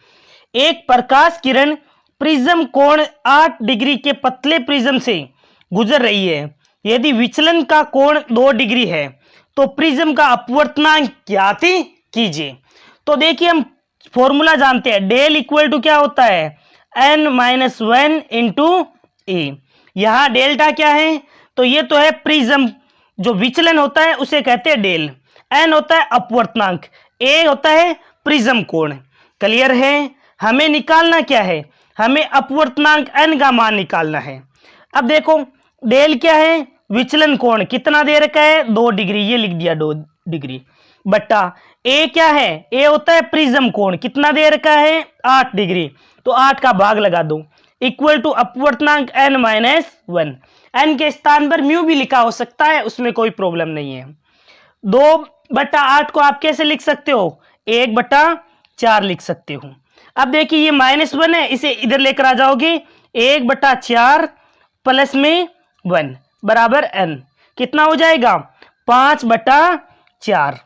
एक प्रकाश किरण प्रिज्म कोण 8 डिग्री के पतले प्रिज्म से गुजर रही है। यदि विचलन का कोण 2 डिग्री है तो प्रिज्म का अपवर्तनांक ज्ञात कीजिए। तो देखिए हम फॉर्मूला जानते हैं, डेल इक्वल टू क्या होता है, n-1 इंटू ए। यहां डेल्टा क्या है, तो ये तो है प्रिज्म, जो विचलन होता है उसे कहते हैं डेल, n होता है अपवर्तनांक, ए होता है प्रिज्म कोण। क्लियर है, हमें निकालना क्या है, हमें अपवर्तनांक n का मान निकालना है। अब देखो डेल क्या है, विचलन कोण कितना दे रखा है, 2 डिग्री, ये लिख दिया 2 डिग्री, बट्टा ए क्या है, ए होता है प्रिज्म कोण, कितना दे रखा है 8 डिग्री, तो 8 का भाग लगा दो, इक्वल टू अपवर्तनांक n-1। n के स्थान पर म्यू भी लिखा हो सकता है, उसमें कोई प्रॉब्लम नहीं है। 2/8 को आप कैसे लिख सकते हो, 1/4 लिख सकते हो। अब देखिए ये -1 है, इसे इधर लेकर आ जाओगे, 1/4 प्लस में 1 बराबर n, कितना हो जाएगा 5/4,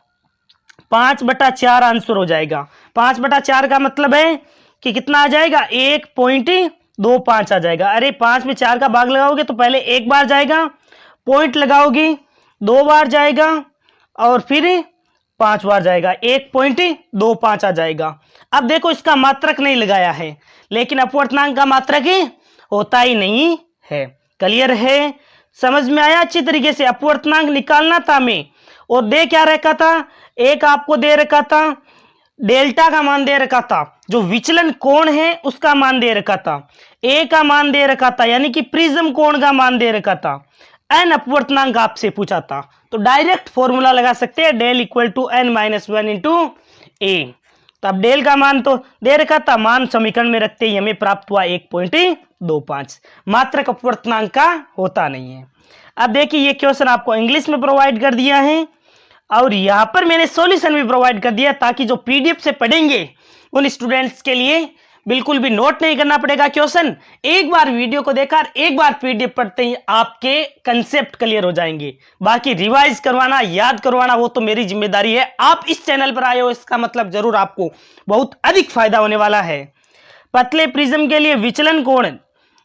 5/4 आंसर हो जाएगा। 5/4 का मतलब है कि कितना आ जाएगा, 1.25 आ जाएगा। अरे 5 में 4 का भाग लगाओगे तो पहले एक बार जाएगा, पॉइंट लगाओगे 2 बार जाएगा, और फिर 5 बार जाएगा, 1.25 आ जाएगा। अब देखो इसका मात्रक नहीं लगाया है, लेकिन अपवर्तनांक का मात्रक ही होता ही नहीं है। क्लियर है, समझ में आया अच्छी तरीके से। अपवर्तनांक निकालना था हमें, और दे क्या रखा था, एक आपको दे रखा था डेल्टा का मान दे रखा था, जो विचलन कोण है उसका मान दे रखा था, ए का मान दे रखा था यानी कि प्रिज्म कोण का मान दे रखा था, एन अपवर्तनांक आपसे पूछा था, तो डायरेक्ट फॉर्मूला लगा सकते हैं, del equal to n-1 into a. तो अब डेल का मान तो दे रखा था, मान समीकरण में रखते ही हमें प्राप्त हुआ 1.25, मात्रक अपवर्तनांक का होता नहीं है। अब देखिए ये क्वेश्चन आपको इंग्लिश में प्रोवाइड कर दिया है, और यहां पर मैंने सॉल्यूशन भी प्रोवाइड कर दिया, ताकि जो पीडीएफ से पढ़ेंगे उन स्टूडेंट्स के लिए बिल्कुल भी नोट नहीं करना पड़ेगा क्वेश्चन। एक बार वीडियो को देखा, एक बार पीडीएफ पढ़ते ही आपके कंसेप्ट क्लियर हो जाएंगे। बाकी रिवाइज करवाना, याद करवाना, वो तो मेरी जिम्मेदारी है। आप इस चैनल पर आए हो, इसका मतलब जरूर आपको बहुत अधिक फायदा होने वाला है। पतले प्रिज्म के लिए विचलन कोण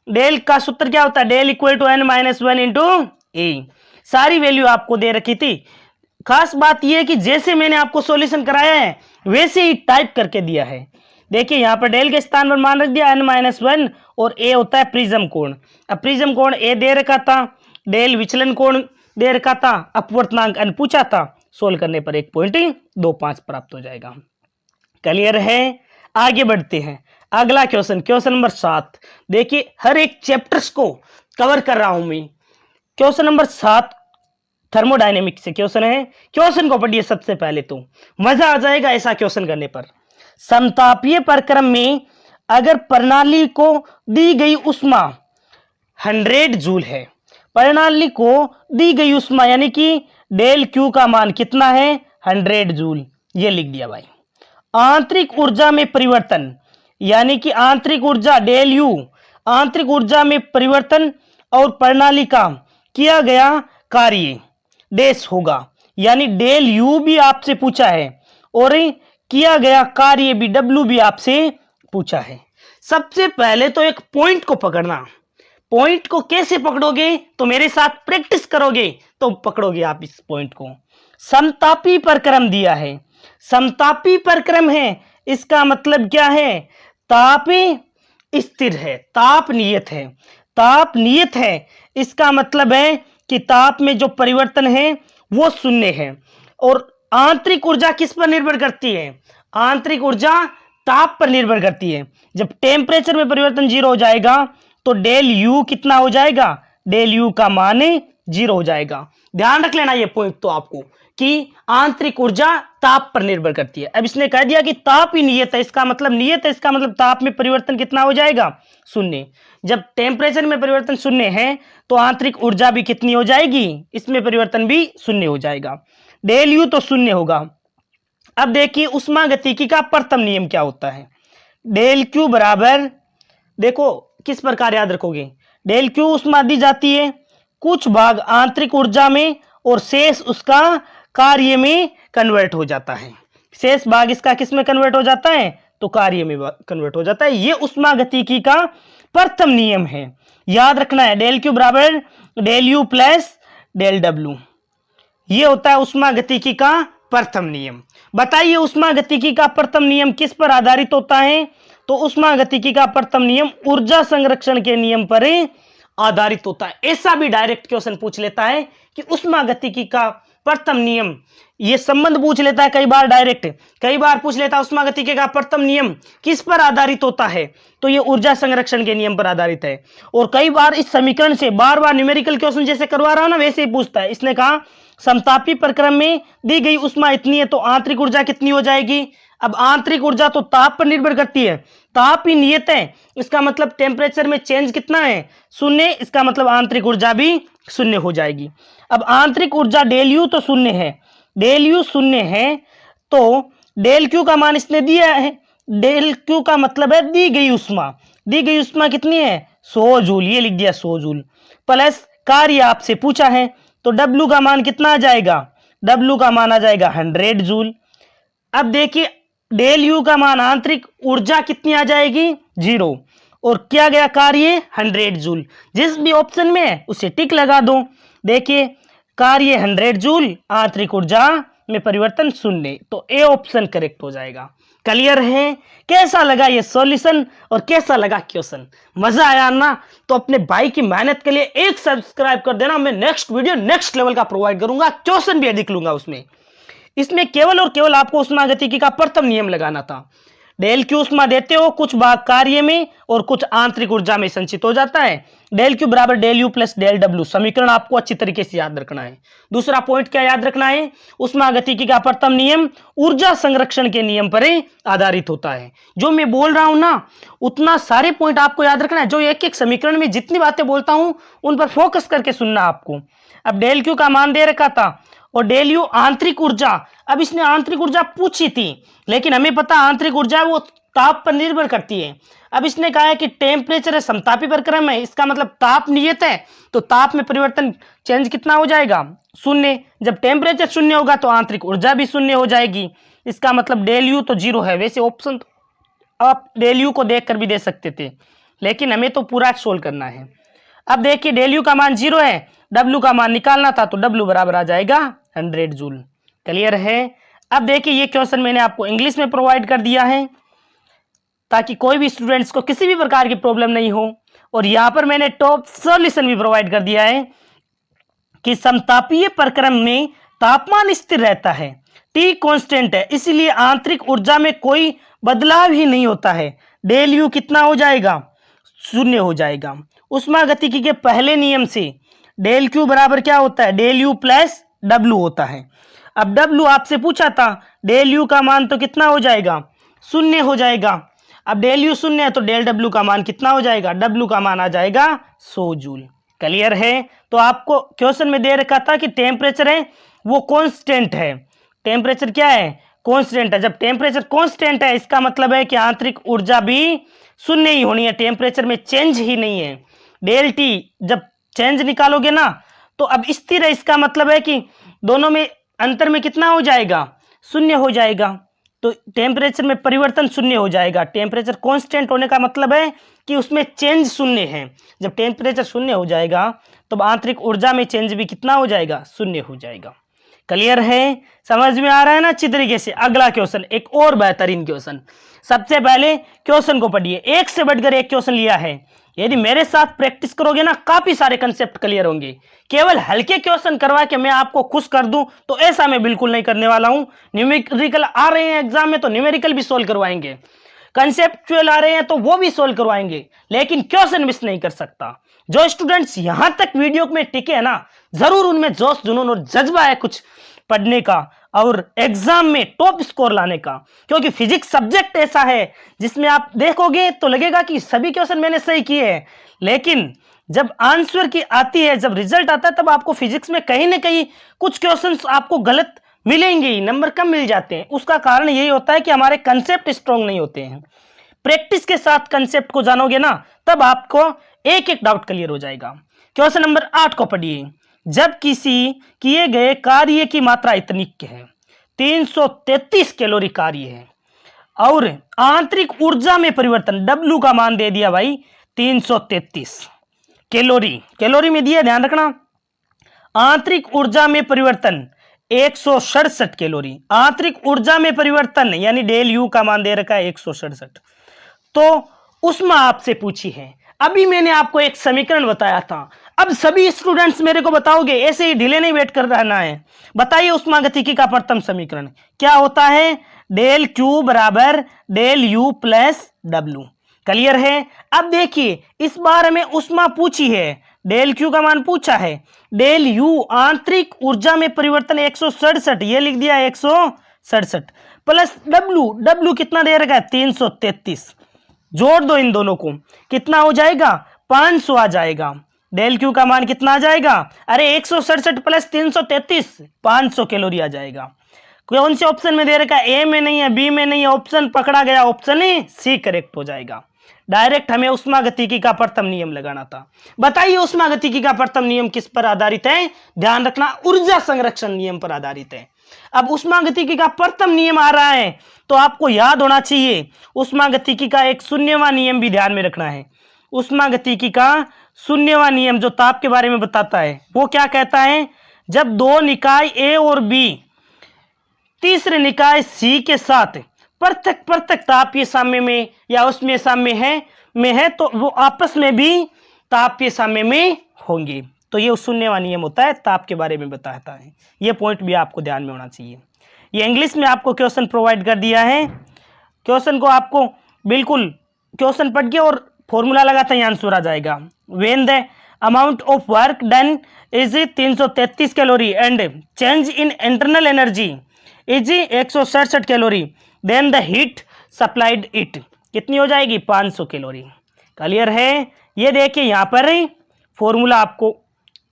डेल का सूत्र क्या होता है, del equal to n-1 into a. सारी वैल्यू आपको दे रखी थी। खास बात यह है कि जैसे मैंने आपको सॉल्यूशन कराया है वैसे ही टाइप करके दिया है। देखिए यहां पर डेल के स्थान पर मान रख दिया n-1, और ए होता है प्रिज्म कोण। अब प्रिज्म कोण ए दे रखा था, डेल विचलन कोण दे रखा था, अपवर्तनांक n पूछा था, सोल्व करने पर 1.25 प्राप्त हो जाएगा। क्लियर है, आगे बढ़ते हैं। अगला क्वेश्चन, क्वेश्चन नंबर 7। देखिए हर एक चैप्टर्स को कवर कर रहा हूं मैं। क्वेश्चन नंबर 7 थर्मोडायनेमिक्स से क्वेश्चन है। क्वेश्चन को पढ़िए सबसे पहले, तो मजा आ जाएगा ऐसा क्वेश्चन करने पर। समतापीय प्रक्रम में अगर प्रणाली को दी गई उष्मा 100 जूल है, प्रणाली को दी गई उष्मा यानी कि डेल क्यू का मान कितना है 100 जूल, ये लिख दिया भाई। आंतरिक ऊर्जा में परिवर्तन यानी कि आंतरिक ऊर्जा डेल यू, आंतरिक ऊर्जा में परिवर्तन और प्रणाली का किया गया कार्य डैश होगा। यानी डेल यू भी आपसे पूछा है और किया गया कार्य भी डब्ल्यू भी आपसे पूछा है। सबसे पहले तो एक पॉइंट को पकड़ना। पॉइंट को कैसे पकड़ोगे? तो मेरे साथ प्रैक्टिस करोगे तो पकड़ोगे आप इस पॉइंट को। समतापी प्रक्रम दिया है, समतापी प्रक्रम है, इसका मतलब क्या है? ताप स्थिर है, ताप नियत है, ताप नियत है, इसका मतलब है कि ताप में जो परिवर्तन है वो शून्य है। और आंतरिक ऊर्जा किस पर निर्भर करती है? आंतरिक ऊर्जा ताप पर निर्भर करती है। जब टेम्परेचर में परिवर्तन 0 हो जाएगा तो डेल यू कितना हो जाएगा? डेल यू का मान 0 हो जाएगा। ध्यान रख लेना ये पॉइंट तो आपको कि आंतरिक ऊर्जा ताप पर निर्भर करती है। अब इसने कह दिया कि ताप ही नियत है, इसका मतलब नियत है, इसका मतलब ताप में परिवर्तन कितना हो जाएगा? शून्य। जब टेम्परेचर में परिवर्तन शून्य है तो आंतरिक ऊर्जा भी कितनी हो जाएगी? इसमें परिवर्तन भी शून्य हो जाएगा। डेल यू तो शून्य होगा। अब देखिए उष्मागतिकी का प्रथम नियम क्या होता है। डेल क्यू बराबर, देखो किस प्रकार याद रखोगे, डेल क्यू उष्मा दी जाती है, कुछ भाग आंतरिक ऊर्जा में और शेष उसका कार्य में कन्वर्ट हो जाता है। शेष भाग इसका किस में कन्वर्ट हो जाता है? तो कार्य में कन्वर्ट हो जाता है। ये उष्मागतिकी का प्रथम नियम है, याद रखना है। डेल क्यू बराबर del U plus del W, ये होता है उष्मागतिकी का प्रथम नियम। बताइए उष्मागतिकी का प्रथम नियम किस पर आधारित होता है? तो उष्मागतिकी का प्रथम नियम ऊर्जा संरक्षण के नियम पर आधारित होता है। ऐसा भी डायरेक्ट क्वेश्चन पूछ लेता है कि उष्मागतिकी का प्रथम नियम, ये संबंध पूछ लेता है कई बार डायरेक्ट, कई बार पूछ लेता है उष्मागतिकी का प्रथम नियम किस पर आधारित होता है? तो ये ऊर्जा संरक्षण के नियम पर आधारित है। और कई बार इस समीकरण से बार बार न्यूमेरिकल क्वेश्चन जैसे करवा रहा हूं ना वैसे ही पूछता है। इसने कहा समतापी प्रक्रम में दी गई उष्मा इतनी है तो आंतरिक ऊर्जा कितनी हो जाएगी? अब आंतरिक ऊर्जा तो ताप पर निर्भर करती है, ताप ही नियत है, इसका मतलब टेम्परेचर में चेंज कितना है? शून्य, इसका मतलब आंतरिक ऊर्जा भी शून्य हो जाएगी। अब आंतरिक ऊर्जा डेल यू तो शून्य है, डेल यू शून्य है तो डेल क्यू का मान इसने दिया है, डेल क्यू का मतलब है दी गई उष्मा, दी गई उष्मा कितनी है? 100 जूल, ये लिख दिया 100 जूल, प्लस कार्य आपसे पूछा है तो डब्ल्यू का मान कितना आ जाएगा? डब्ल्यू का मान आ जाएगा 100 जूल। अब देखिए डेल यू का मान आंतरिक ऊर्जा कितनी आ जाएगी? 0, और किया गया कार्य 100 जूल। जिस भी ऑप्शन में है उसे टिक लगा दो। देखिए कार्य 100 जूल, आंतरिक ऊर्जा में परिवर्तन शून्य, तो ए ऑप्शन करेक्ट हो जाएगा। क्लियर है? कैसा लगा ये सॉल्यूशन और कैसा लगा क्वेश्चन? मजा आया ना? तो अपने भाई की मेहनत के लिए एक सब्सक्राइब कर देना। मैं नेक्स्ट वीडियो नेक्स्ट लेवल का प्रोवाइड करूंगा, क्वेश्चन भी अधिक लूंगा उसमें। इसमें केवल और केवल आपको उष्मागतिकी का प्रथम नियम लगाना था। डेल क्यू उष्मा देते हो, कुछ भाग कार्य में और कुछ आंतरिक ऊर्जा में संचित हो जाता है। डेल क्यू बराबर del U plus del W, समीकरण आपको अच्छी तरीके से याद रखना है। दूसरा पॉइंट क्या याद रखना है? उष्मागतिकी का प्रथम नियम ऊर्जा संरक्षण के नियम पर आधारित होता है। जो मैं बोल रहा हूं ना उतना सारे पॉइंट आपको याद रखना है। जो एक एक समीकरण में जितनी बातें बोलता हूं उन पर फोकस करके सुनना आपको। अब डेल क्यू का मान दे रखा था और डेल यू आंतरिक ऊर्जा, अब इसने आंतरिक ऊर्जा पूछी थी लेकिन हमें पता आंतरिक ऊर्जा वो ताप पर निर्भर करती है। अब इसने कहा है कि टेम्परेचर है समतापी प्रक्रम है, इसका मतलब ताप नियत है, तो ताप में परिवर्तन चेंज कितना हो जाएगा? शून्य। जब टेम्परेचर शून्य होगा तो आंतरिक ऊर्जा भी शून्य हो जाएगी, इसका मतलब डेल यू तो 0 है। वैसे ऑप्शन आप डेल यू को देख कर भी दे सकते थे लेकिन हमें तो पूरा सोल्व करना है। अब देखिए डेल यू का मान 0 है, डब्ल्यू का मान निकालना था तो डब्ल्यू बराबर आ जाएगा 100 जूल। क्लियर है? अब देखिए ये क्वेश्चन मैंने आपको इंग्लिश में प्रोवाइड कर दिया है ताकि कोई भी स्टूडेंट्स को किसी भी प्रकार की प्रॉब्लम नहीं हो। और यहां पर मैंने टॉप सॉल्यूशन भी प्रोवाइड कर दिया है कि समतापीय प्रक्रम में तापमान स्थिर रहता है, टी कांस्टेंट है, इसलिए आंतरिक ऊर्जा में कोई बदलाव ही नहीं होता है। डेल यू कितना हो जाएगा? 0 हो जाएगा। उष्मागतिकी के पहले नियम से डेल क्यू बराबर क्या होता है? डेल यू प्लस डब्ल्यू होता है। अब डब्ल्यू आपसे पूछा था, डेल यू का मान तो कितना हो जाएगा? 0 हो जाएगा। अब डेल यू 0 है तो डेल डब्ल्यू का मान कितना हो जाएगा? डब्ल्यू का मान आ जाएगा 100 जूल। क्लियर है? तो आपको क्वेश्चन में दे रखा था कि टेम्परेचर है वो कांस्टेंट है। टेम्परेचर क्या है? कांस्टेंट है। जब टेम्परेचर कांस्टेंट है इसका मतलब है कि आंतरिक ऊर्जा भी शून्य ही होनी है, टेम्परेचर में चेंज ही नहीं है। डेल टी जब चेंज निकालोगे ना तो अब स्थिर है, इसका मतलब है कि दोनों में अंतर में कितना हो जाएगा, शून्य हो जाएगा। तो टेम्परेचर में परिवर्तन शून्य हो जाएगा। टेम्परेचर कांस्टेंट होने का मतलब है कि उसमें चेंज शून्य है। जब टेम्परेचर शून्य हो जाएगा तो आंतरिक ऊर्जा में चेंज भी कितना हो जाएगा, शून्य हो जाएगा। क्लियर है, समझ में आ रहा है ना अच्छी तरीके से। अगला क्वेश्चन, एक और बेहतरीन क्वेश्चन। सबसे पहले क्वेश्चन को पढ़िए, एक से बढ़कर एक क्वेश्चन लिया है। यदि मेरे साथ प्रैक्टिस करोगे ना काफी सारे कंसेप्ट क्लियर होंगे। केवल हल्के क्वेश्चन करवा के मैं आपको खुश कर दूं तो ऐसा मैं बिल्कुल नहीं करने वाला हूं। न्यूमेरिकल आ रहे हैं एग्जाम में तो न्यूमेरिकल भी सोल्व करवाएंगे, कंसेप्चुअल आ रहे हैं तो वो भी सोल्व करवाएंगे, लेकिन क्वेश्चन मिस नहीं कर सकता। जो स्टूडेंट्स यहां तक वीडियो में टिके हैं ना, जरूर उनमें जोश जुनून और जज्बा है कुछ पढ़ने का और एग्जाम में टॉप स्कोर लाने का। क्योंकि फिजिक्स सब्जेक्ट ऐसा है जिसमें आप देखोगे तो लगेगा कि सभी क्वेश्चन मैंने सही किए हैं, लेकिन जब आंसर की आती है, जब रिजल्ट आता है, तब आपको फिजिक्स में कहीं ना कहीं कुछ क्वेश्चंस आपको गलत मिलेंगे ही, नंबर कम मिल जाते हैं। उसका कारण यही होता है कि हमारे कंसेप्ट स्ट्रॉन्ग नहीं होते हैं। प्रैक्टिस के साथ कंसेप्ट को जानोगे ना तब आपको एक एक डाउट क्लियर हो जाएगा। क्वेश्चन नंबर 8 को पढ़िए। जब किसी किए गए कार्य की मात्रा इतनी है, 333 कैलोरी कार्य है, और आंतरिक ऊर्जा में परिवर्तन W का मान दे दिया भाई 333 कैलोरी, कैलोरी में दिया, ध्यान रखना। आंतरिक ऊर्जा में परिवर्तन 167 कैलोरी, आंतरिक ऊर्जा में परिवर्तन यानी डेल यू का मान दे रखा है 167। तो उष्मा आपसे पूछी है। अभी मैंने आपको एक समीकरण बताया था। अब सभी स्टूडेंट्स मेरे को बताओगे, ऐसे ही ढीले नहीं वेट कर रहना है। बताइए उष्मागतिकी का प्रथम समीकरण क्या होता है? डेल क्यू बराबर del U plus W. Clear है? अब देखिए इस बार हमें उष्मा पूछी है, डेल क्यू का मान पूछा है, डेल यू आंतरिक ऊर्जा में परिवर्तन 167, ये लिख दिया 167 प्लस डब्ल्यू, डब्ल्यू कितना दे रखा है 333। जोड़ दो इन दोनों को, कितना हो जाएगा 500 आ जाएगा। डेल क्यू का मान कितना आ जाएगा? अरे 167 प्लस 333 500 कैलोरी आ जाएगा। कौन से ऑप्शन में दे रखा है? ए में नहीं है, बी में नहीं है, ऑप्शन पकड़ा गया, ऑप्शन सी करेक्ट हो जाएगा। डायरेक्ट हमें उष्मागतिकी का प्रथम नियम लगाना था। बताइए उष्मागतिकी का प्रथम नियम किस पर आधारित है? ध्यान रखना, ऊर्जा संरक्षण नियम पर आधारित है। अब उष्मागतिकी का प्रथम नियम आ रहा है तो आपको याद होना चाहिए उष्मागतिकी का एक शून्यवां नियम भी ध्यान में रखना है। उष्मागतिकी का शून्यवां नियम जो ताप के बारे में बताता है वो क्या कहता है? जब दो निकाय ए और बी तीसरे निकाय सी के साथ पृथक पृथक तापीय साम्य में या उसमें साम्य है तो वो आपस में भी तापीय साम्य में होंगे। तो ये शून्यवां नियम होता है, ताप के बारे में बताता है। ये पॉइंट भी आपको ध्यान में होना चाहिए। ये इंग्लिश में आपको क्वेश्चन प्रोवाइड कर दिया है। क्वेश्चन को आपको बिल्कुल क्वेश्चन पढ़ के और फॉर्मूला लगाते ही आंसर आ जाएगा। When the amount of work done is 333 calorie and change in internal energy is 167 calorie, then the heat supplied it कितनी हो जाएगी? 500 कैलोरी। क्लियर है? ये देखिए यहाँ पर फॉर्मूला आपको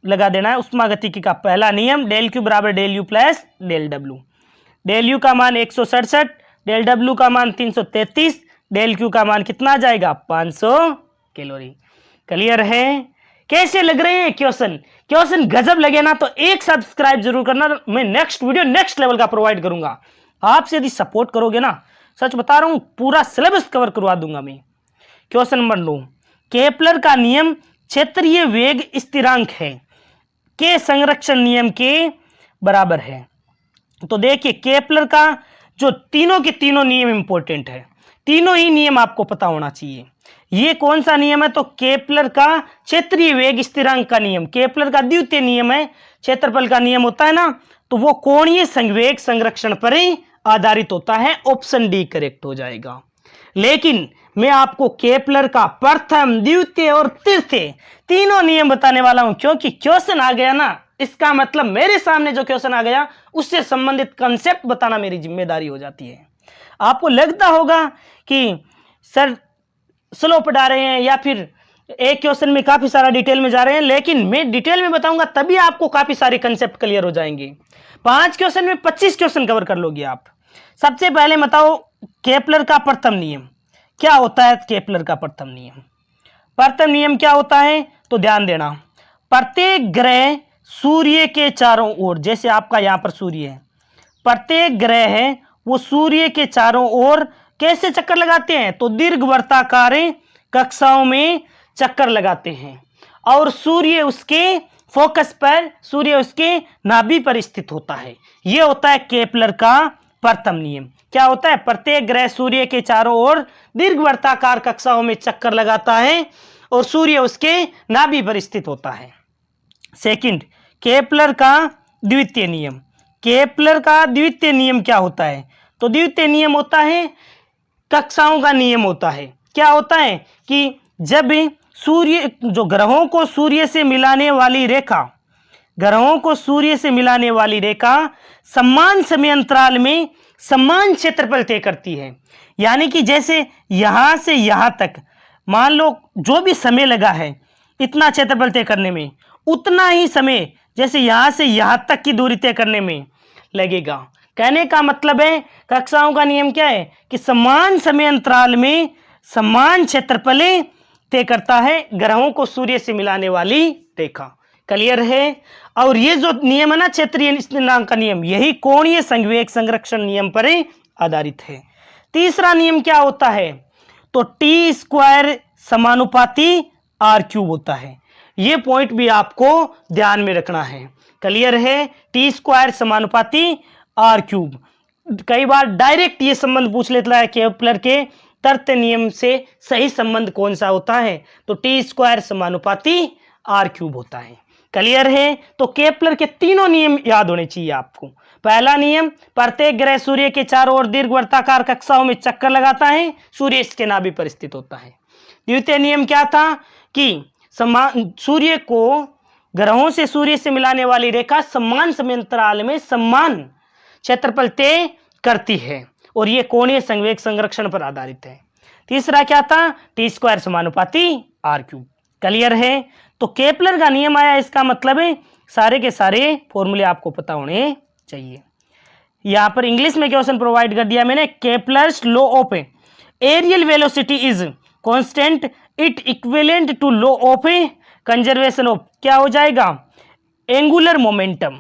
लगा देना है। उष्मागतिकी का पहला नियम डेल क्यू बराबर del U plus del W. Del U का मान 167, डेल डब्ल्यू का मान 333, डेल क्यू का मान कितना आ जाएगा? 500 कैलोरी। क्लियर है? कैसे लग रहे हैं क्वेश्चन? क्वेश्चन गजब लगे ना तो एक सब्सक्राइब जरूर करना। मैं नेक्स्ट वीडियो नेक्स्ट लेवल का प्रोवाइड करूंगा। आपसे यदि सपोर्ट करोगे ना, सच बता रहा हूं पूरा सिलेबस कवर करवा दूंगा मैं। क्वेश्चन नंबर 9, केपलर का नियम क्षेत्रीय वेग स्थिरांक है के संरक्षण नियम के बराबर है। तो देखिए केपलर का जो तीनों के तीनों नियम इंपॉर्टेंट है, तीनों ही नियम आपको पता होना चाहिए। ये कौन सा नियम है? तो केपलर का क्षेत्रीय वेग स्थिरांक का नियम, केपलर का द्वितीय नियम है। क्षेत्रफल का नियम होता है ना, तो वो कोणीय संवेग संरक्षण पर ही आधारित होता है। ऑप्शन डी करेक्ट हो जाएगा। लेकिन मैं आपको केपलर का प्रथम, द्वितीय और तृतीय तीनों नियम बताने वाला हूं, क्योंकि क्वेश्चन आ गया ना, इसका मतलब मेरे सामने जो क्वेश्चन आ गया उससे संबंधित कंसेप्ट बताना मेरी जिम्मेदारी हो जाती है। आपको लगता होगा कि सर स्लो पढ़ा रहे हैं या फिर एक क्वेश्चन में काफी सारा डिटेल में जा रहे हैं, लेकिन मैं डिटेल में बताऊंगा तभी आपको काफी सारे कंसेप्ट क्लियर हो जाएंगे। 5 क्वेश्चन में 25 क्वेश्चन कवर कर लोगे आप। सबसे पहले बताओ केपलर का प्रथम नियम क्या होता है। केपलर का प्रथम नियम क्या होता है, तो ध्यान देना, प्रत्येक ग्रह सूर्य के चारों ओर, जैसे आपका यहां पर सूर्य है, प्रत्येक ग्रह है वो सूर्य के चारों ओर कैसे चक्कर लगाते हैं, तो दीर्घवृत्ताकार कक्षाओं में चक्कर लगाते हैं और सूर्य उसके फोकस पर, सूर्य उसके नाभि पर स्थित होता है। यह होता है केपलर का प्रथम नियम। क्या होता है, प्रत्येक ग्रह सूर्य के चारों ओर दीर्घवृत्ताकार कक्षाओं में चक्कर लगाता है और सूर्य उसके नाभि पर स्थित होता है। सेकंड, केपलर का द्वितीय नियम। केपलर का द्वितीय नियम क्या होता है, तो द्वितीय नियम होता है कक्षाओं का नियम होता है। क्या होता है कि जब सूर्य, जो ग्रहों को सूर्य से मिलाने वाली रेखा, ग्रहों को सूर्य से मिलाने वाली रेखा समान समय अंतराल में समान क्षेत्रफल तय करती है, यानी कि जैसे यहां से यहां तक मान लो जो भी समय लगा है इतना क्षेत्रफल तय करने में, उतना ही समय जैसे यहां से यहां तक की दूरी तय करने में लगेगा। कहने का मतलब है कक्षाओं का नियम क्या है कि समान समय अंतराल में समान क्षेत्रफल तय करता है ग्रहों को सूर्य से मिलाने वाली रेखा। क्लियर है। और ये जो नियम है ना क्षेत्रीय स्थिरांक का नियम, यही कोणीय संवेग संरक्षण नियम पर आधारित है। तीसरा नियम क्या होता है, तो टी स्क्वायर समानुपाती आर क्यूब होता है। ये पॉइंट भी आपको ध्यान में रखना है। क्लियर है। टी स्क्वायर समानुपाती आर क्यूब, कई बार डायरेक्ट ये संबंध पूछ लेता है केपलर के तृतीय नियम से सही संबंध कौन सा होता है, तो टी स्क्वायर समानुपाती आर क्यूब होता है। क्लियर है। तो केपलर के तीनों नियम याद होने चाहिए आपको। पहला नियम, प्रत्येक ग्रह सूर्य के चारों ओर दीर्घवृत्ताकार कक्षाओं में चक्कर लगाता है, सूर्य इसके नाभि पर स्थित होता है। द्वितीय नियम क्या था कि सूर्य को, ग्रहों से सूर्य से मिलाने वाली रेखा समान समय अंतराल में समान क्षेत्रफल तय करती है और यह कोणीय संवेग संरक्षण पर आधारित है। तीसरा क्या था, टी स्क्वायर समानुपाती आर क्यूब। क्लियर है। तो केपलर का नियम आया, इसका मतलब है सारे के सारे फॉर्मूले आपको पता होने चाहिए। यहां पर इंग्लिश में क्वेश्चन प्रोवाइड कर दिया मैंने, Kepler's law of areal velocity is constant it equivalent to law of conservation of, क्या हो जाएगा, एंगुलर मोमेंटम।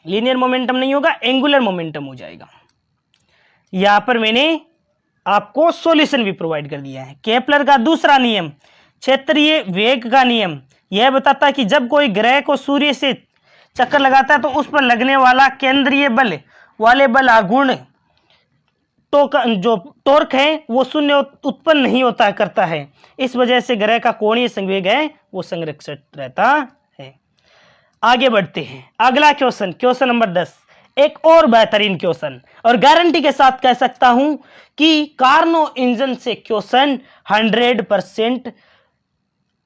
लीनियर मोमेंटम नहीं होगा, एंगुलर मोमेंटम हो जाएगा। यहां पर मैंने आपको सॉल्यूशन भी प्रोवाइड कर दिया है। केपलर का दूसरा नियम, क्षेत्रीय वेग का नियम, यह बताता है कि जब कोई ग्रह को सूर्य से चक्कर लगाता है तो उस पर लगने वाला केंद्रीय बल वाले बल आघूर्ण तो जो टॉर्क है वो शून्य उत्पन्न नहीं होता करता है। इस वजह से ग्रह का कोणीय संवेग है वो संरक्षित रहता है। आगे बढ़ते हैं। अगला क्वेश्चन, क्वेश्चन नंबर 10, एक और बेहतरीन क्वेश्चन, और गारंटी के साथ कह सकता हूं कि कार्नो इंजन से क्वेश्चन 100%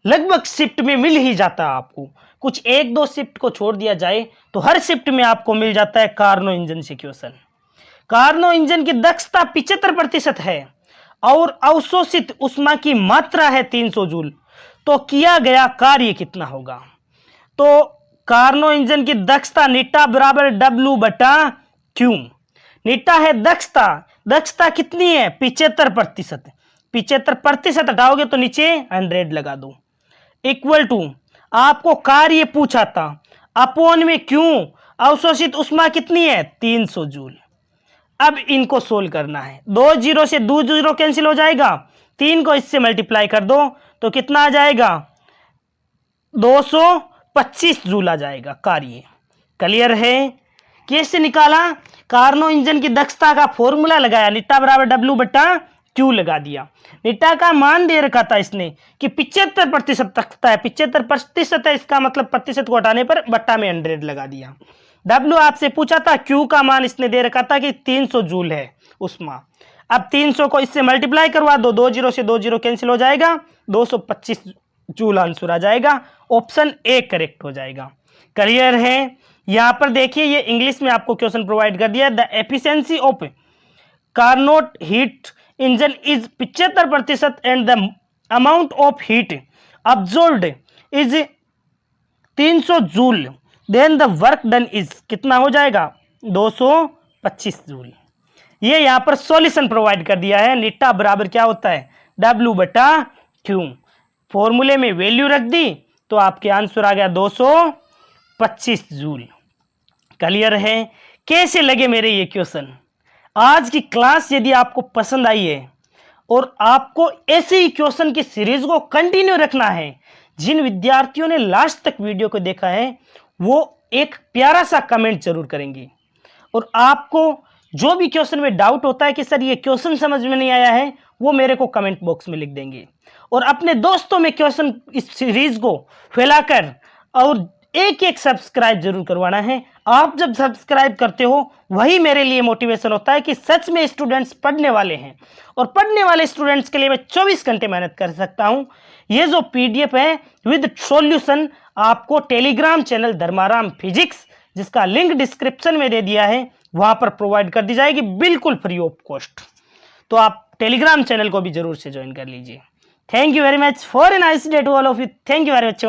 लगभग शिफ्ट में मिल ही जाता है आपको। कुछ एक दो शिफ्ट को छोड़ दिया जाए तो हर शिफ्ट में आपको मिल जाता है कार्नो इंजन से क्वेश्चन। कार्नो इंजन की दक्षता 75% है और अवशोषित उष्मा की मात्रा है 300 जूल, तो किया गया कार्य कितना होगा। तो कार्नो इंजन की दक्षता नीटा बराबर W बटा क्यू। नीटा है दक्षता, दक्षता कितनी है 75%। 75% हटाओगे तो नीचे 100 लगा दो, इक्वल टू आपको कार्य पूछा था अपॉन में क्यों, अवशोषित उष्मा कितनी है 300 जूल। अब इनको सोल्व करना है, 2 जीरो से 2 जीरो कैंसिल हो जाएगा, 3 को इससे मल्टीप्लाई कर दो तो कितना आ जाएगा 225 जूल आ जाएगा कार्य। क्लियर है। कैसे निकाला, कार्नो इंजन की दक्षता का फॉर्मूला लगाया, नीटा बराबर W बटा क्यू लगा दिया। नीटा का मान दे रखा था इसने कि 75% दक्षता है, 75% है, इसका मतलब प्रतिशत को हटाने पर बट्टा में 100 लगा दिया। W आपसे पूछा था, Q का मान इसने दे रखा था कि 300 जूल है उष्मा। अब 300 को इससे मल्टीप्लाई करवा दो, 2 जीरो से 2 जीरो कैंसिल हो जाएगा, 225 जूल आंसर आ जाएगा। ऑप्शन ए करेक्ट हो जाएगा। क्लियर है। यहां पर देखिए ये इंग्लिश में आपको क्वेश्चन प्रोवाइड कर दिया, the efficiency of Carnot heat engine is 75% and the amount of heat absorbed is 300 joule, then the work done is, कितना हो जाएगा 225 जूल। ये यहाँ पर सॉल्यूशन प्रोवाइड कर दिया है। नीटा बराबर क्या होता है, W/Q। फॉर्मूले में वैल्यू रख दी तो आपके आंसर आ गया 225 जूल। क्लियर है? कैसे लगे मेरे ये क्वेश्चन? आज की क्लास यदि आपको पसंद आई है और आपको ऐसे ही क्वेश्चन की सीरीज को कंटिन्यू रखना है, जिन विद्यार्थियों ने लास्ट तक वीडियो को देखा है वो एक प्यारा सा कमेंट जरूर करेंगे। और आपको जो भी क्वेश्चन में डाउट होता है कि सर ये क्वेश्चन समझ में नहीं आया है, वो मेरे को कमेंट बॉक्स में लिख देंगे। और अपने दोस्तों में क्वेश्चन इस सीरीज को फैलाकर और एक एक सब्सक्राइब जरूर करवाना है। आप जब सब्सक्राइब करते हो वही मेरे लिए मोटिवेशन होता है कि सच में स्टूडेंट्स पढ़ने वाले हैं, और पढ़ने वाले स्टूडेंट्स के लिए मैं 24 घंटे मेहनत कर सकता हूं। ये जो पीडीएफ है विद सॉल्यूशन आपको टेलीग्राम चैनल धर्माराम फिजिक्स, जिसका लिंक डिस्क्रिप्शन में दे दिया है, वहां पर प्रोवाइड कर दी जाएगी बिल्कुल फ्री ऑफ कॉस्ट। तो आप टेलीग्राम चैनल को भी जरूर से ज्वाइन कर लीजिए। Thank you very much for a nice day to all of you. Thank you very much.